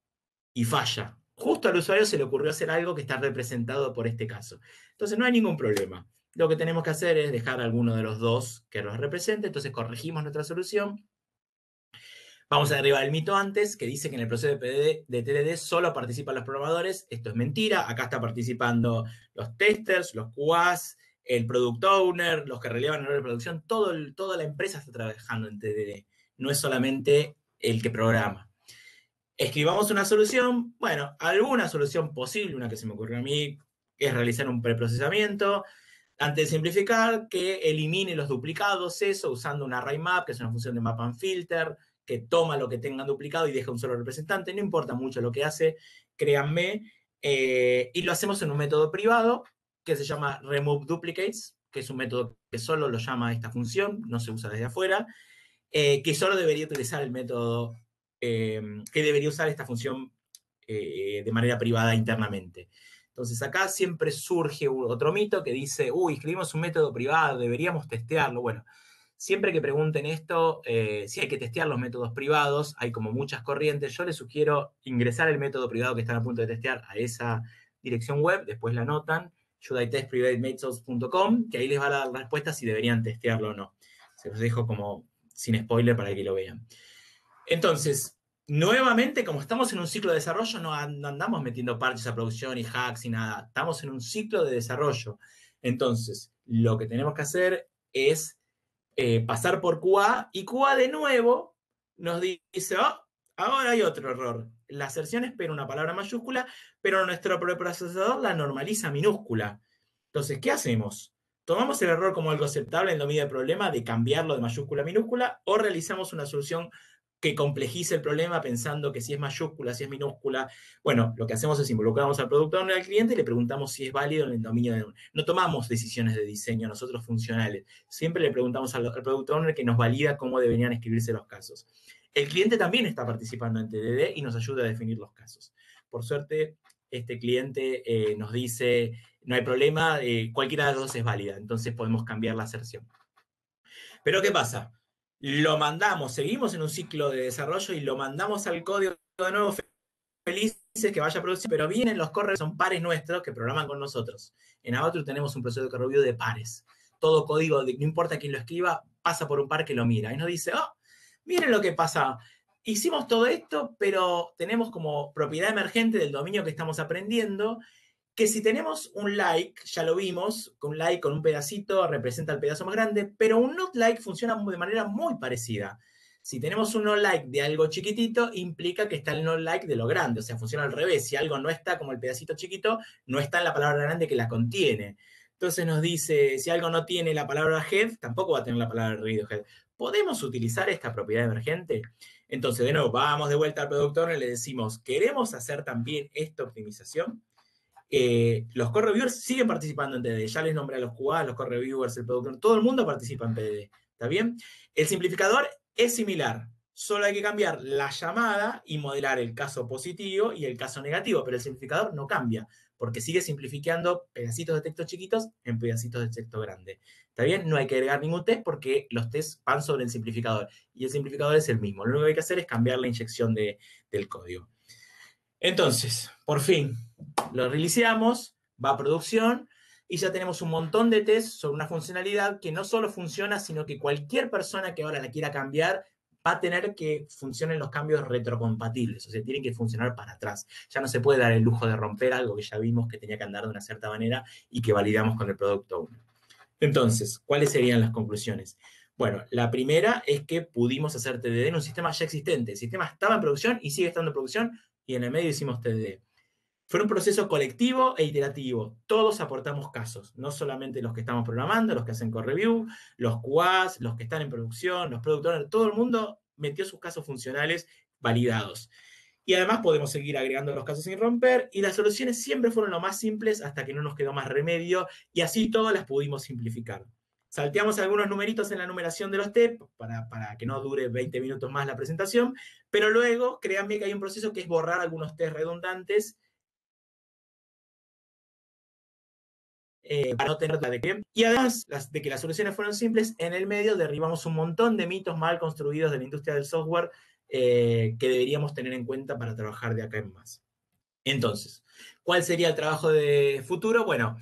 y falla. Justo al usuario se le ocurrió hacer algo que está representado por este caso. Entonces no hay ningún problema. Lo que tenemos que hacer es dejar a alguno de los dos que los represente, entonces corregimos nuestra solución. Vamos a derribar el mito antes, que dice que en el proceso de TDD solo participan los programadores. Esto es mentira. Acá está participando los testers, los QAs, el product owner, los que relevan errores de producción. Toda la empresa está trabajando en TDD. No es solamente el que programa. Escribamos una solución. Bueno, alguna solución posible, una que se me ocurrió a mí, es realizar un preprocesamiento. Antes de simplificar, que elimine los duplicados, eso, usando un array map, que es una función de map and filter, que toma lo que tengan duplicado y deja un solo representante. No importa mucho lo que hace, créanme. Y lo hacemos en un método privado que se llama remove duplicates, que es un método que solo lo llama esta función, no se usa desde afuera, que solo debería utilizar el método, que debería usar esta función de manera privada internamente. Entonces acá siempre surge otro mito que dice, uy, escribimos un método privado, deberíamos testearlo. Bueno, siempre que pregunten esto, si hay que testear los métodos privados, hay como muchas corrientes, yo les sugiero ingresar el método privado que están a punto de testear a esa dirección web, después la anotan, shoulditestprivatemethods.com, que ahí les va a dar la respuesta si deberían testearlo o no. Se los dejo como sin spoiler para que lo vean. Entonces, nuevamente, como estamos en un ciclo de desarrollo, no andamos metiendo parches a producción y hacks y nada. Estamos en un ciclo de desarrollo. Entonces, lo que tenemos que hacer es pasar por QA y QA de nuevo nos dice, oh, ahora hay otro error. La aserción espera una palabra mayúscula, pero nuestro preprocesador la normaliza minúscula. Entonces, ¿qué hacemos? ¿Tomamos el error como algo aceptable en la medida del problema de cambiarlo de mayúscula a minúscula o realizamos una solución que complejice el problema pensando que si es mayúscula, si es minúscula? Bueno, lo que hacemos es involucramos al productor owner, al cliente, y le preguntamos si es válido en el dominio de... No tomamos decisiones de diseño nosotros funcionales. Siempre le preguntamos al product owner que nos valida cómo deberían escribirse los casos. El cliente también está participando en TDD y nos ayuda a definir los casos. Por suerte, este cliente nos dice, no hay problema, cualquiera de las dos es válida, entonces podemos cambiar la aserción. Pero ¿qué pasa? Lo mandamos, seguimos en un ciclo de desarrollo y lo mandamos al código de nuevo felices que vaya a producir, pero vienen los correos, son pares nuestros que programan con nosotros. En Avatur tenemos un proceso de review de pares. Todo código, no importa quién lo escriba, pasa por un par que lo mira y nos dice, oh, miren lo que pasa. hicimos todo esto, pero tenemos como propiedad emergente del dominio que estamos aprendiendo, que si tenemos un like, ya lo vimos, un like con un pedacito representa el pedazo más grande, pero un not like funciona de manera muy parecida. Si tenemos un no like de algo chiquitito, implica que está el no like de lo grande, o sea, funciona al revés. Si algo no está como el pedacito chiquito, no está en la palabra grande que la contiene. Entonces nos dice, si algo no tiene la palabra head, tampoco va a tener la palabra Radiohead. ¿Podemos utilizar esta propiedad emergente? Entonces, de nuevo, vamos de vuelta al productor y le decimos, ¿queremos hacer también esta optimización? Los core reviewers siguen participando en TDD. Ya les nombré a los QA, los core reviewers, el productor, todo el mundo participa en PDD. ¿Está bien? El simplificador es similar. Solo hay que cambiar la llamada y modelar el caso positivo y el caso negativo, pero el simplificador no cambia, porque sigue simplificando pedacitos de texto chiquitos en pedacitos de texto grande. ¿Está bien? No hay que agregar ningún test porque los tests van sobre el simplificador y el simplificador es el mismo. Lo único que hay que hacer es cambiar la inyección del código. Entonces, por fin, lo reiniciamos, va a producción y ya tenemos un montón de tests sobre una funcionalidad que no solo funciona, sino que cualquier persona que ahora la quiera cambiar va a tener que funcionen los cambios retrocompatibles, o sea, tienen que funcionar para atrás. Ya no se puede dar el lujo de romper algo que ya vimos que tenía que andar de una cierta manera y que validamos con el producto 1. Entonces, ¿cuáles serían las conclusiones? Bueno, la primera es que pudimos hacer TDD en un sistema ya existente. El sistema estaba en producción y sigue estando en producción y en el medio hicimos TDD. Fue un proceso colectivo e iterativo. Todos aportamos casos, no solamente los que estamos programando, los que hacen core review, los QAs, los que están en producción, los productores, todo el mundo metió sus casos funcionales validados. Y además podemos seguir agregando los casos sin romper y las soluciones siempre fueron lo más simples hasta que no nos quedó más remedio y así todas las pudimos simplificar. Salteamos algunos numeritos en la numeración de los TEP para que no dure 20 minutos más la presentación, pero luego créanme que hay un proceso que es borrar algunos test redundantes para no tener la de que. Y además de que las soluciones fueron simples, en el medio derribamos un montón de mitos mal construidos de la industria del software que deberíamos tener en cuenta para trabajar de acá en más. Entonces, ¿cuál sería el trabajo de futuro? Bueno,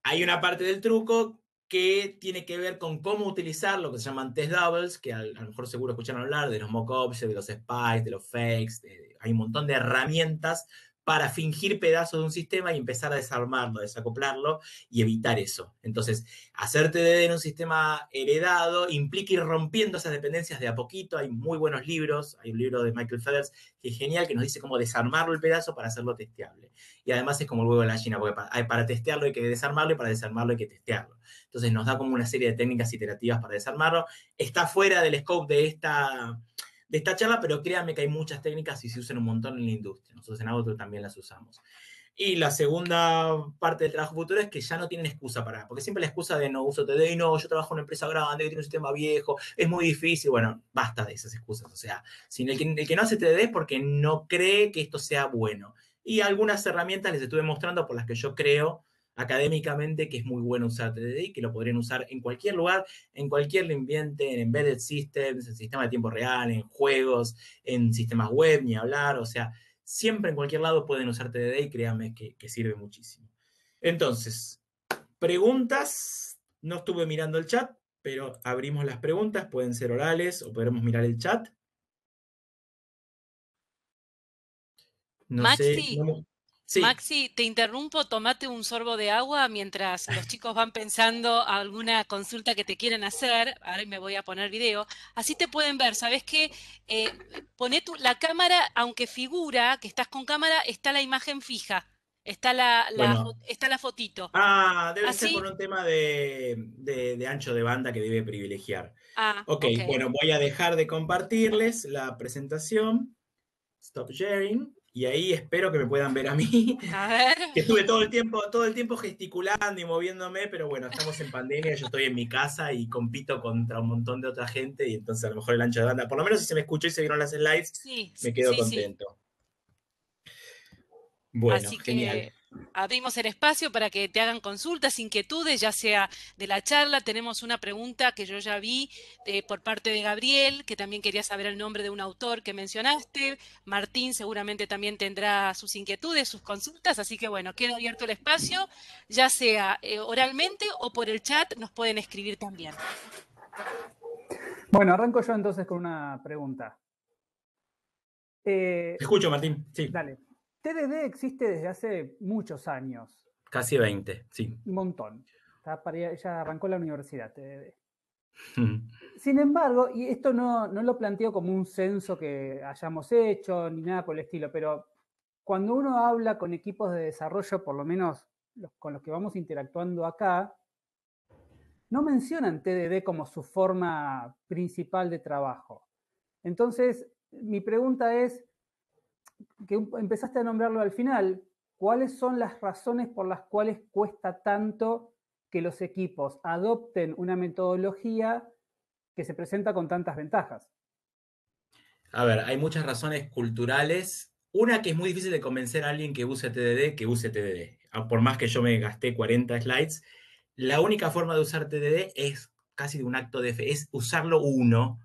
hay una parte del truco que tiene que ver con cómo utilizar lo que se llaman test doubles, que a lo mejor seguro escucharon hablar de los mockups, de los spies, de los fakes, hay un montón de herramientas para fingir pedazos de un sistema y empezar a desarmarlo, desacoplarlo y evitar eso. Entonces, hacer TDD en un sistema heredado implica ir rompiendo esas dependencias de a poquito. Hay muy buenos libros, hay un libro de Michael Feathers que es genial, que nos dice cómo desarmarlo el pedazo para hacerlo testeable. Y además es como el huevo de la gallina, porque para testearlo hay que desarmarlo y para desarmarlo hay que testearlo. Entonces nos da como una serie de técnicas iterativas para desarmarlo. Está fuera del scope de esta charla, pero créanme que hay muchas técnicas y se usan un montón en la industria. Nosotros en Avatur también las usamos. Y la segunda parte del trabajo futuro es que ya no tienen excusa para, porque siempre la excusa de no uso TD y no, yo trabajo en una empresa grande que tiene un sistema viejo, es muy difícil. Bueno, basta de esas excusas. O sea, si el que no hace TD es porque no cree que esto sea bueno. Y algunas herramientas les estuve mostrando por las que yo creo académicamente que es muy bueno usar TDD y que lo podrían usar en cualquier lugar, en cualquier ambiente, en embedded systems, en sistemas de tiempo real, en juegos, en sistemas web, ni hablar. O sea, siempre en cualquier lado pueden usar TDD y créanme que sirve muchísimo. Entonces, preguntas. No estuve mirando el chat, pero abrimos las preguntas. Pueden ser orales o podremos mirar el chat. No sé. Maxi, Sí. Maxi, te interrumpo, tomate un sorbo de agua mientras los chicos van pensando alguna consulta que te quieren hacer. Ahora me voy a poner video. Así te pueden ver. ¿Sabes qué? Poné la cámara, aunque figura que estás con cámara, está la imagen fija. Está Bueno. está la fotito. Debe ser por ¿Así? un tema de ancho de banda que debe privilegiar. Ah, Ok, ok. bueno, voy a dejar de compartirles la presentación. Stop sharing. Y ahí espero que me puedan ver a mí, A ver. que estuve todo el tiempo gesticulando y moviéndome, pero bueno, estamos en pandemia, yo estoy en mi casa y compito contra un montón de otra gente y entonces a lo mejor el ancho de banda, por lo menos si se me escuchó y se vieron las slides, Sí, me quedo sí, sí. contento. Bueno, Así genial. que abrimos el espacio para que te hagan consultas, inquietudes, ya sea de la charla. Tenemos una pregunta que yo ya vi por parte de Gabriel, que también quería saber el nombre de un autor que mencionaste. Martín seguramente también tendrá sus inquietudes, sus consultas, así que bueno, queda abierto el espacio, ya sea oralmente o por el chat, nos pueden escribir también. Bueno, arranco yo entonces con una pregunta. Te escucho, Martín, sí. Dale. TDD existe desde hace muchos años. Casi 20, sí. Un montón. Ya arrancó la universidad, TDD. Sin embargo, y esto no lo planteo como un censo que hayamos hecho ni nada por el estilo, pero cuando uno habla con equipos de desarrollo, por lo menos con los que vamos interactuando acá, no mencionan TDD como su forma principal de trabajo. Entonces, mi pregunta es, que empezaste a nombrarlo al final, ¿cuáles son las razones por las cuales cuesta tanto que los equipos adopten una metodología que se presenta con tantas ventajas? A ver, hay muchas razones culturales. Una, que es muy difícil de convencer a alguien que use TDD, que use TDD. Por más que yo me gasté 40 slides, la única forma de usar TDD es casi de un acto de fe, es usarlo uno.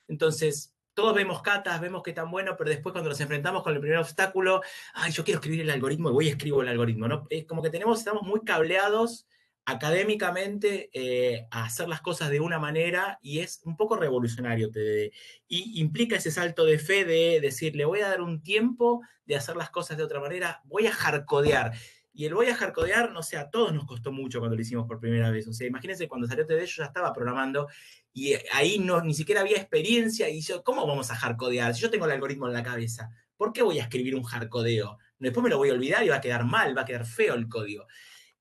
Entonces, todos vemos catas, vemos que tan bueno, pero después cuando nos enfrentamos con el primer obstáculo, ay, yo quiero escribir el algoritmo y voy y escribo el algoritmo, ¿no? Es como que estamos muy cableados académicamente a hacer las cosas de una manera, y es un poco revolucionario TDD. Y implica ese salto de fe de decir, le voy a dar un tiempo de hacer las cosas de otra manera, voy a hardcodear. Y el voy a hardcodear, no sé, a todos nos costó mucho cuando lo hicimos por primera vez. O sea, imagínense, cuando salió TDD yo ya estaba programando y ahí ni siquiera había experiencia, y yo, ¿cómo vamos a hardcodear? Si yo tengo el algoritmo en la cabeza, ¿por qué voy a escribir un hardcodeo? Después me lo voy a olvidar y va a quedar mal, va a quedar feo el código.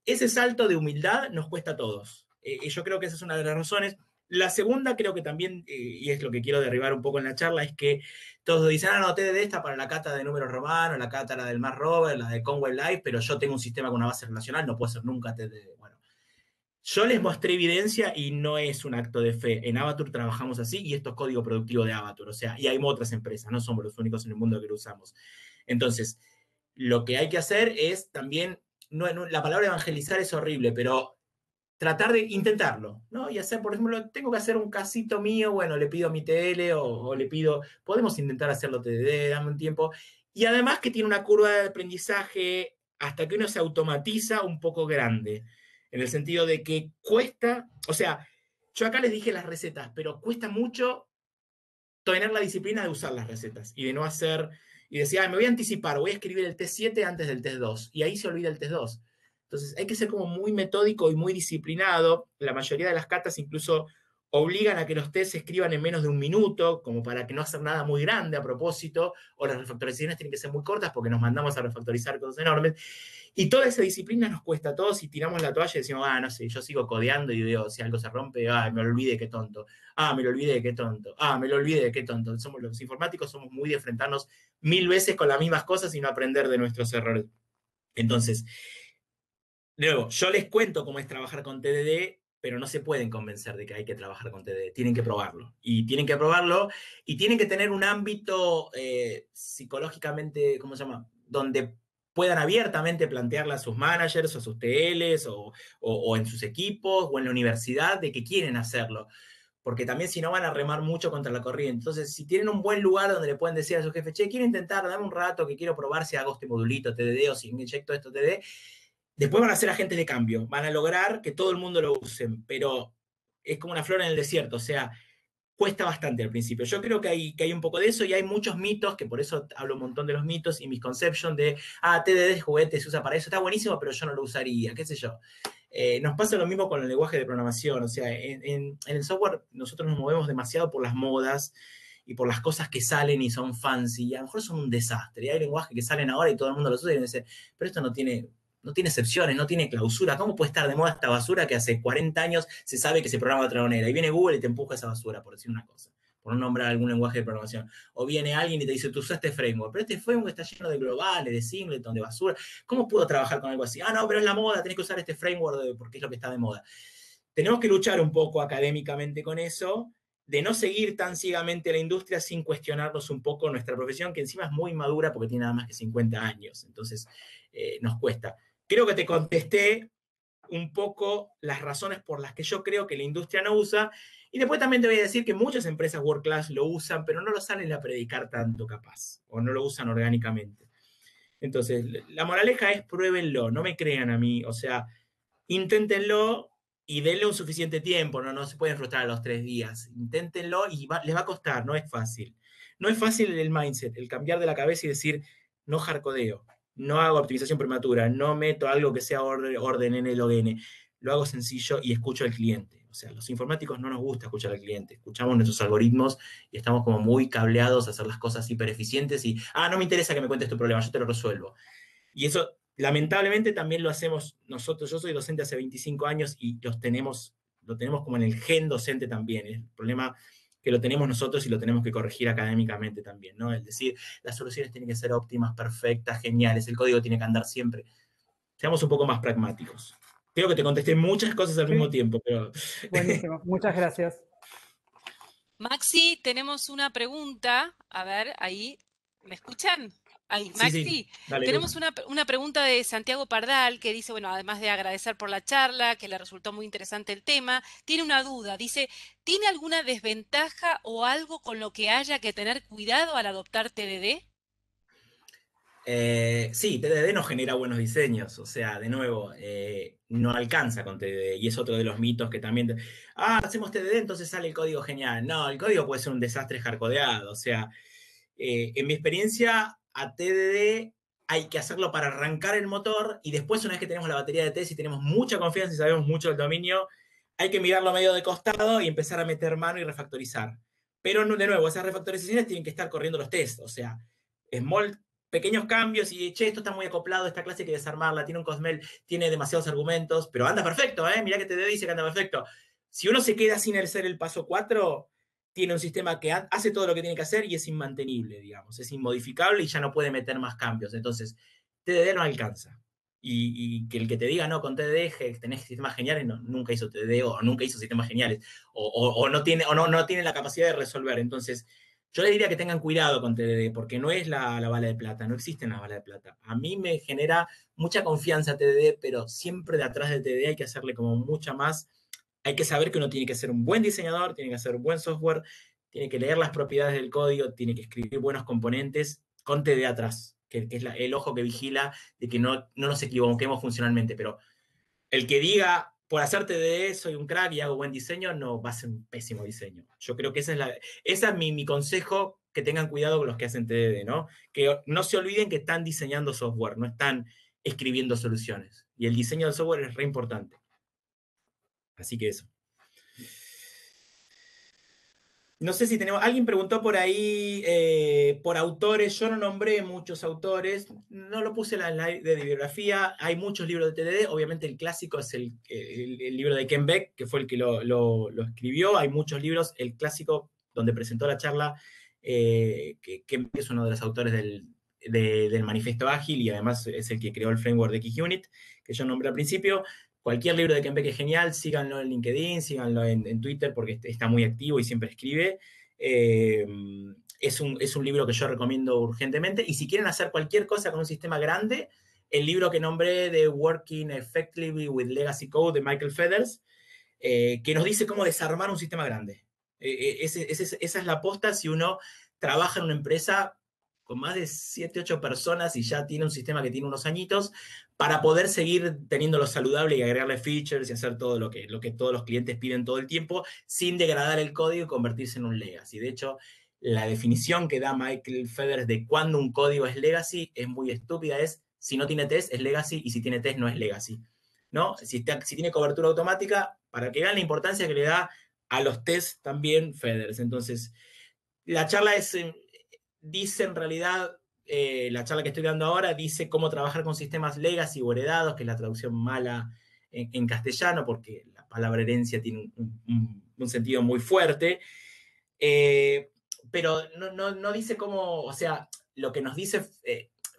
Ese salto de humildad nos cuesta a todos. Yo creo que esa es una de las razones. La segunda, creo que también, y es lo que quiero derribar un poco en la charla, es que todos dicen, no, TDD está para la cata de números romanos, la cata la del Mars Rover, la de Conway Life, pero yo tengo un sistema con una base relacional, no puedo ser nunca TDD. Bueno, yo les mostré evidencia y no es un acto de fe. En Avatur trabajamos así y esto es código productivo de Avatur. O sea, y hay otras empresas, no somos los únicos en el mundo que lo usamos. Entonces, lo que hay que hacer es también, la palabra evangelizar es horrible, pero tratar de intentarlo, ¿no? Y hacer, por ejemplo, tengo que hacer un casito mío, bueno, le pido a mi TL o le pido, podemos intentar hacerlo TDD, dame un tiempo. Y además que tiene una curva de aprendizaje hasta que uno se automatiza un poco grande, en el sentido de que cuesta, o sea, yo acá les dije las recetas, pero cuesta mucho tener la disciplina de usar las recetas y de no hacer, y decir, me voy a anticipar, voy a escribir el test 7 antes del test 2, y ahí se olvida el test 2. Entonces hay que ser como muy metódico y muy disciplinado. La mayoría de las catas incluso obligan a que los tests se escriban en menos de un minuto, como para que no hacer nada muy grande a propósito, o las refactorizaciones tienen que ser muy cortas porque nos mandamos a refactorizar cosas enormes. Y toda esa disciplina nos cuesta a todos, y tiramos la toalla y decimos, no sé, yo sigo codeando y veo si algo se rompe, me olvidé, qué tonto. Me lo olvidé, qué tonto. Me lo olvidé, qué tonto. Los informáticos somos muy de enfrentarnos 1000 veces con las mismas cosas y no aprender de nuestros errores. Entonces, luego, yo les cuento cómo es trabajar con TDD, pero no se pueden convencer de que hay que trabajar con TDD. Tienen que probarlo. Y tienen que probarlo y tienen que tener un ámbito psicológicamente, ¿cómo se llama? Donde puedan abiertamente plantearle a sus managers o a sus TLs o en sus equipos o en la universidad de que quieren hacerlo. Porque también si no van a remar mucho contra la corriente. Entonces, si tienen un buen lugar donde le pueden decir a su jefe, che, quiero intentar, dame un rato que quiero probar si hago este modulito TDD o si inyecto esto TDD, después van a ser agentes de cambio, van a lograr que todo el mundo lo use, pero es como una flor en el desierto, o sea, cuesta bastante al principio. Yo creo que hay un poco de eso, y hay muchos mitos, que por eso hablo un montón de los mitos y misconception de, TDD es juguete, se usa para eso, está buenísimo, pero yo no lo usaría, qué sé yo. Nos pasa lo mismo con el lenguaje de programación, o sea, en el software nosotros nos movemos demasiado por las modas y por las cosas que salen y son fancy, y a lo mejor son un desastre, y hay lenguajes que salen ahora y todo el mundo los usa y dice, pero esto no tiene excepciones, no tiene clausura. ¿Cómo puede estar de moda esta basura que hace 40 años se sabe que se programa de otra manera? Y viene Google y te empuja esa basura, por decir una cosa, por no nombrar algún lenguaje de programación. O viene alguien y te dice, tú usaste framework, pero este framework está lleno de globales, de singleton, de basura. ¿Cómo puedo trabajar con algo así? No, pero es la moda, tenés que usar este framework porque es lo que está de moda. Tenemos que luchar un poco académicamente con eso, de no seguir tan ciegamente la industria sin cuestionarnos un poco nuestra profesión, que encima es muy madura porque tiene nada más que 50 años. Entonces, nos cuesta. Creo que te contesté un poco las razones por las que yo creo que la industria no usa, y después también te voy a decir que muchas empresas World Class lo usan, pero no lo salen a predicar tanto capaz, o no lo usan orgánicamente. Entonces, la moraleja es pruébenlo, no me crean a mí, o sea, inténtenlo y denle un suficiente tiempo, no se pueden frustrar a los 3 días, inténtenlo y les va a costar, no es fácil. no es fácil el mindset, el cambiar de la cabeza y decir, no hardcodeo, no hago optimización prematura, no meto algo que sea orden n log n, lo hago sencillo y escucho al cliente. O sea, los informáticos no nos gusta escuchar al cliente, escuchamos nuestros algoritmos y estamos como muy cableados a hacer las cosas hiper eficientes y, no me interesa que me cuentes tu problema, yo te lo resuelvo. Y eso, lamentablemente, también lo hacemos nosotros. Yo soy docente hace 25 años y lo tenemos como en el gen docente también. El problema que lo tenemos nosotros y lo tenemos que corregir académicamente también, ¿no? Es decir, las soluciones tienen que ser óptimas, perfectas, geniales, el código tiene que andar siempre. Seamos un poco más pragmáticos. Creo que te contesté muchas cosas al mismo tiempo, pero... Buenísimo, muchas gracias. Maxi, tenemos una pregunta. A ver, ahí, ¿me escuchan? Ahí, Maxi, Sí, dale, tenemos Luz. una pregunta de Santiago Pardal que dice, bueno, además de agradecer por la charla, que le resultó muy interesante el tema, tiene una duda. Dice, ¿tiene alguna desventaja o algo con lo que haya que tener cuidado al adoptar TDD? Sí, TDD no genera buenos diseños, o sea, de nuevo, no alcanza con TDD, y es otro de los mitos que también, hacemos TDD, entonces sale el código genial. No, el código puede ser un desastre hardcodeado, o sea, en mi experiencia, a TDD hay que hacerlo para arrancar el motor, y después, una vez que tenemos la batería de test y tenemos mucha confianza y sabemos mucho del dominio, hay que mirarlo medio de costado y empezar a meter mano y refactorizar. Pero, de nuevo, esas refactorizaciones tienen que estar corriendo los tests, o sea, small pequeños cambios y, che, esto está muy acoplado, esta clase hay que desarmarla, tiene un Cosmel, tiene demasiados argumentos, pero anda perfecto, mirá que te dice que anda perfecto. Si uno se queda sin hacer el paso 4, tiene un sistema que hace todo lo que tiene que hacer y es inmantenible, digamos, es inmodificable y ya no puede meter más cambios. Entonces, TDD no alcanza. Y que el que te diga, no, con TDD tenés sistemas geniales, no, nunca hizo TDD o nunca hizo sistemas geniales, o no tiene, no tiene la capacidad de resolver. Entonces, yo les diría que tengan cuidado con TDD, porque no es la bala de plata, no existen las balas de plata. A mí me genera mucha confianza TDD, pero siempre de atrás del TDD hay que hacerle como mucha más. Hay que saber que uno tiene que ser un buen diseñador, tiene que hacer buen software, tiene que leer las propiedades del código, tiene que escribir buenos componentes con TDD atrás, que es el ojo que vigila de que no nos equivoquemos funcionalmente. Pero el que diga, por hacerte de eso soy un crack y hago buen diseño, no, va a ser un pésimo diseño. Yo creo que ese es mi consejo, que tengan cuidado con los que hacen TDD, ¿no? Que no se olviden que están diseñando software, no están escribiendo soluciones. Y el diseño del software es re importante. Así que eso. No sé si tenemos. Alguien preguntó por ahí por autores. Yo no nombré muchos autores. No lo puse en la slide de bibliografía. Hay muchos libros de TDD. Obviamente el clásico es el libro de Ken Beck, que fue el que lo escribió. Hay muchos libros. El clásico, donde presentó la charla, que Ken Beck es uno de los autores del Manifiesto Ágil y además es el que creó el framework de XUnit, que yo nombré al principio. Cualquier libro de Ken Beck es genial, síganlo en LinkedIn, síganlo en Twitter porque está muy activo y siempre escribe. Es un libro que yo recomiendo urgentemente. Y si quieren hacer cualquier cosa con un sistema grande, el libro que nombré de Working Effectively with Legacy Code de Michael Feathers, que nos dice cómo desarmar un sistema grande. Esa es la posta si uno trabaja en una empresa con más de 7, 8 personas y ya tiene un sistema que tiene unos añitos, para poder seguir teniéndolo saludable y agregarle features y hacer todo lo que todos los clientes piden todo el tiempo, sin degradar el código y convertirse en un legacy. De hecho, la definición que da Michael Feathers de cuándo un código es legacy es muy estúpida, es si no tiene test es legacy y si tiene test no es legacy. ¿No? Si tiene cobertura automática, para que vean la importancia que le da a los test también Feathers. Entonces, la charla dice en realidad, la charla que estoy dando ahora dice cómo trabajar con sistemas legacy o heredados, que es la traducción mala en castellano, porque la palabra herencia tiene un sentido muy fuerte, pero no dice cómo, o sea, lo que nos dice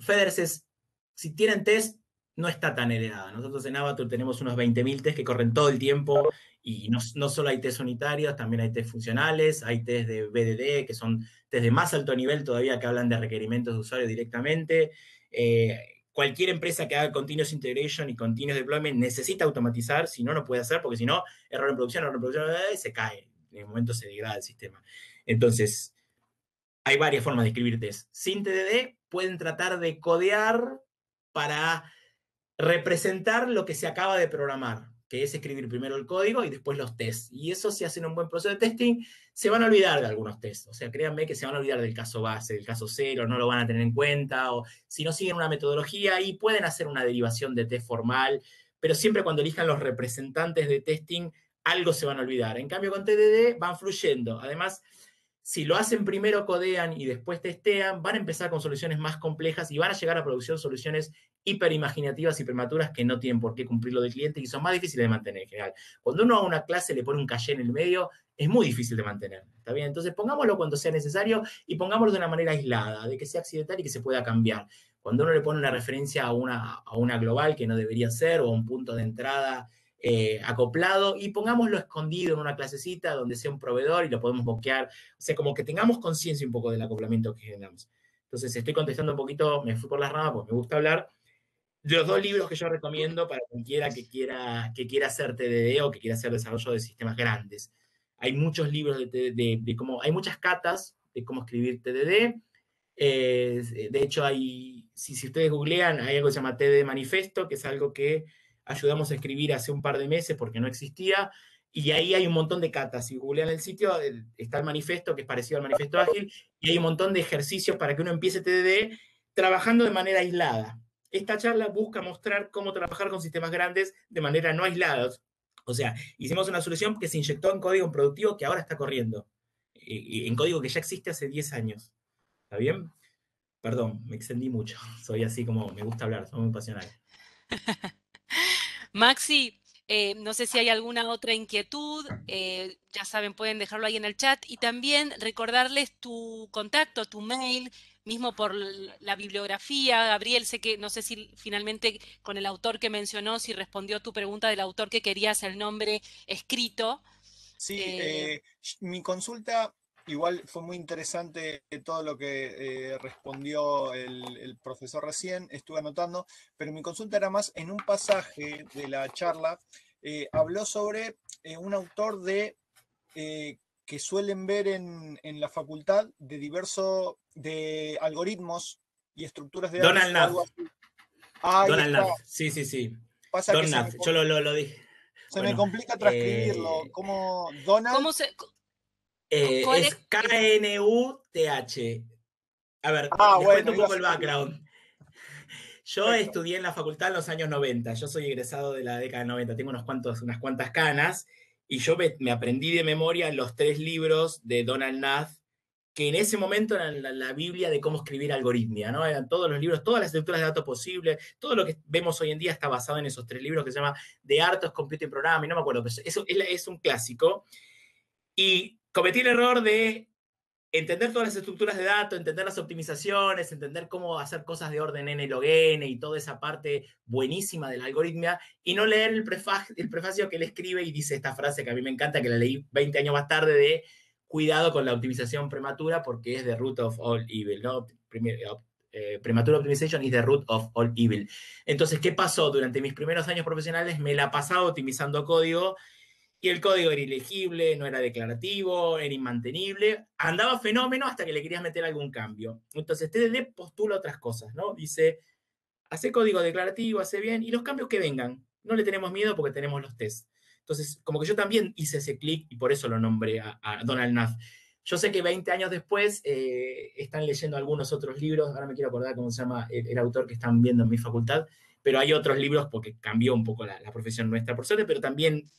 Feathers es, si tienen test, no está tan heredada. Nosotros en Avatur tenemos unos 20.000 test que corren todo el tiempo, y no solo hay test unitarios, también hay test funcionales, hay test de BDD, que son test de más alto nivel todavía, que hablan de requerimientos de usuario directamente. Cualquier empresa que haga Continuous Integration y Continuous Deployment necesita automatizar, si no, no puede hacer, porque si no, error en producción, se cae. En el momento se degrada el sistema. Entonces, hay varias formas de escribir test. Sin TDD pueden tratar de codear para representar lo que se acaba de programar, que es escribir primero el código y después los tests. Y eso, si hacen un buen proceso de testing, se van a olvidar de algunos tests. O sea, créanme que se van a olvidar del caso base, del caso cero, no lo van a tener en cuenta, o si no siguen una metodología, y pueden hacer una derivación de test formal, pero siempre cuando elijan los representantes de testing, algo se van a olvidar. En cambio, con TDD van fluyendo. Además, si lo hacen primero, codean y después testean, van a empezar con soluciones más complejas y van a llegar a producción soluciones hiperimaginativas y prematuras que no tienen por qué cumplir lo del cliente y son más difíciles de mantener en general. Cuando uno a una clase le pone un caché en el medio, es muy difícil de mantener. ¿Está bien? Entonces pongámoslo cuando sea necesario y pongámoslo de una manera aislada, de que sea accidental y que se pueda cambiar. Cuando uno le pone una referencia a una global que no debería ser o a un punto de entrada acoplado, y pongámoslo escondido en una clasecita donde sea un proveedor y lo podemos bloquear. O sea, como que tengamos conciencia un poco del acoplamiento que generamos. Entonces, estoy contestando un poquito, me fui por las ramas porque me gusta hablar. De los 2 libros que yo recomiendo para cualquiera que quiera hacer TDD o que quiera hacer desarrollo de sistemas grandes. Hay muchos libros de cómo, hay muchas catas de cómo escribir TDD. De hecho, si ustedes googlean, hay algo que se llama TDD Manifesto, que es algo que ayudamos a escribir hace un par de meses porque no existía, y ahí hay un montón de catas. Si googlean el sitio, está el manifiesto, que es parecido al manifiesto ágil, y hay un montón de ejercicios para que uno empiece TDD trabajando de manera aislada. Esta charla busca mostrar cómo trabajar con sistemas grandes de manera no aislada. O sea, hicimos una solución que se inyectó en código productivo que ahora está corriendo, en código que ya existe hace 10 años. ¿Está bien? Perdón, me extendí mucho. Soy así como me gusta hablar, soy muy pasional. Maxi, no sé si hay alguna otra inquietud, ya saben, pueden dejarlo ahí en el chat y también recordarles tu contacto, tu mail, mismo por la bibliografía. Gabriel, sé que no sé si finalmente con el autor que mencionó, si respondió a tu pregunta del autor que querías el nombre escrito. Sí, mi consulta igual fue muy interesante todo lo que respondió el profesor recién, estuve anotando, pero mi consulta era más en un pasaje de la charla, habló sobre un autor que suelen ver en la facultad de algoritmos y estructuras de datos Donald o algo Knapp. así. Ahí Donald está. Knapp. Sí, sí, sí. Pasa que Donald Knapp. Yo lo dije. se me Bueno, complica transcribirlo. ¿Cómo? Donald. ¿Cómo se, cuál es Knuth. A ver, Ah, les cuento bueno, un iba a poco el ser background. Yo perfecto. estudié en la facultad en los años 90. Yo soy egresado de la década del 90. Tengo unas cuantas canas. Y yo me aprendí de memoria los 3 libros de Donald Knapp, que en ese momento eran la Biblia de cómo escribir algoritmia, ¿no? Eran todos los libros, todas las estructuras de datos posibles, todo lo que vemos hoy en día está basado en esos 3 libros que se llama The Art of Computing Programming, no me acuerdo, pero eso es un clásico. Y cometí el error de entender todas las estructuras de datos, entender las optimizaciones, entender cómo hacer cosas de orden n log n y toda esa parte buenísima de la algoritmia, y no leer el prefacio que él escribe y dice esta frase que a mí me encanta, que la leí 20 años más tarde, de cuidado con la optimización prematura porque es the root of all evil, ¿no? Premature optimization is the root of all evil. Entonces, ¿qué pasó? Durante mis primeros años profesionales me la pasaba optimizando código, y el código era ilegible, no era declarativo, era inmantenible, andaba fenómeno hasta que le querías meter algún cambio. Entonces TDD postula otras cosas, ¿no? Dice, hace código declarativo, hace bien, y los cambios que vengan. No le tenemos miedo porque tenemos los tests. Entonces, como que yo también hice ese clic y por eso lo nombré a Donald Knapp. Yo sé que 20 años después están leyendo algunos otros libros, ahora me quiero acordar cómo se llama el autor que están viendo en mi facultad, pero hay otros libros porque cambió un poco la profesión nuestra, por suerte, pero también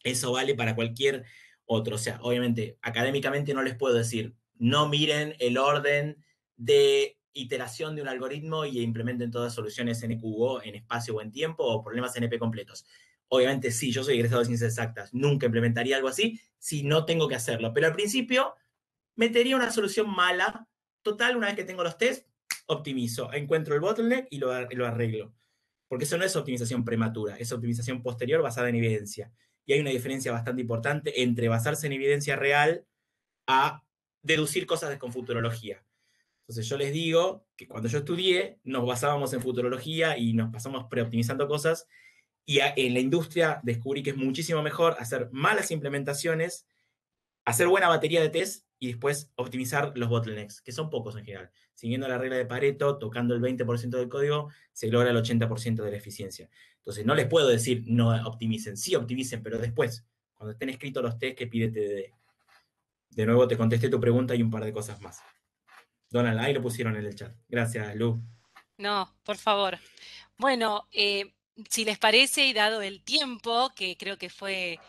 eso vale para cualquier otro. O sea, obviamente, académicamente no les puedo decir, no miren el orden de iteración de un algoritmo y implementen todas soluciones NQO en espacio o en tiempo o problemas NP completos. Obviamente sí, yo soy egresado de ciencias exactas, nunca implementaría algo así si no tengo que hacerlo. Pero al principio metería una solución mala. Total, una vez que tengo los tests, optimizo, encuentro el bottleneck y lo arreglo. Porque eso no es optimización prematura, es optimización posterior basada en evidencia. Y hay una diferencia bastante importante entre basarse en evidencia real a deducir cosas con futurología. Entonces yo les digo que cuando yo estudié nos basábamos en futurología y nos pasamos preoptimizando cosas, y en la industria descubrí que es muchísimo mejor hacer malas implementaciones, hacer buena batería de test y después optimizar los bottlenecks, que son pocos en general. Siguiendo la regla de Pareto, tocando el 20% del código, se logra el 80% de la eficiencia. Entonces, no les puedo decir no optimicen, sí optimicen, pero después, cuando estén escritos los test que pide TDD. De nuevo, te contesté tu pregunta y un par de cosas más. Donald, ahí lo pusieron en el chat. Gracias, Lu. No, por favor. Bueno, si les parece, y dado el tiempo, que creo que fue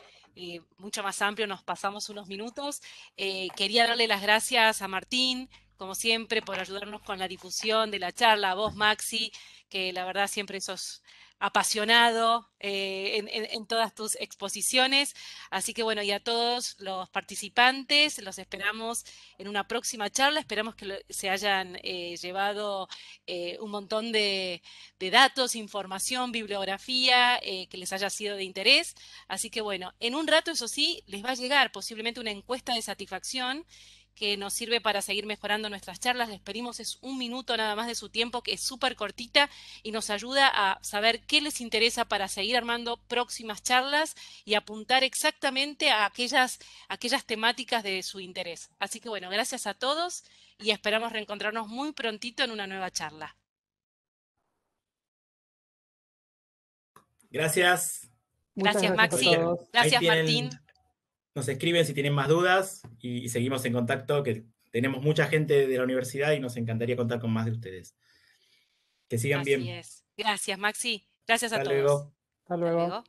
mucho más amplio, nos pasamos unos minutos, quería darle las gracias a Martín, como siempre, por ayudarnos con la difusión de la charla, a vos, Maxi, que la verdad siempre sos apasionado en todas tus exposiciones. Así que bueno, y a todos los participantes, los esperamos en una próxima charla. Esperamos que se hayan llevado un montón de datos, información, bibliografía que les haya sido de interés. Así que bueno, en un rato, eso sí, les va a llegar posiblemente una encuesta de satisfacción que nos sirve para seguir mejorando nuestras charlas. Les pedimos es un minuto nada más de su tiempo, que es súper cortita y nos ayuda a saber qué les interesa para seguir armando próximas charlas y apuntar exactamente a aquellas temáticas de su interés. Así que bueno, gracias a todos y esperamos reencontrarnos muy prontito en una nueva charla. Gracias. Muchas Gracias, gracias a Maxi. todos. Ahí Gracias, tienen, Martín. nos escriben si tienen más dudas y seguimos en contacto, que tenemos mucha gente de la universidad y nos encantaría contar con más de ustedes. Que sigan Así bien. es. Gracias, Maxi. Gracias a Hasta todos. luego. Hasta Hasta luego. luego.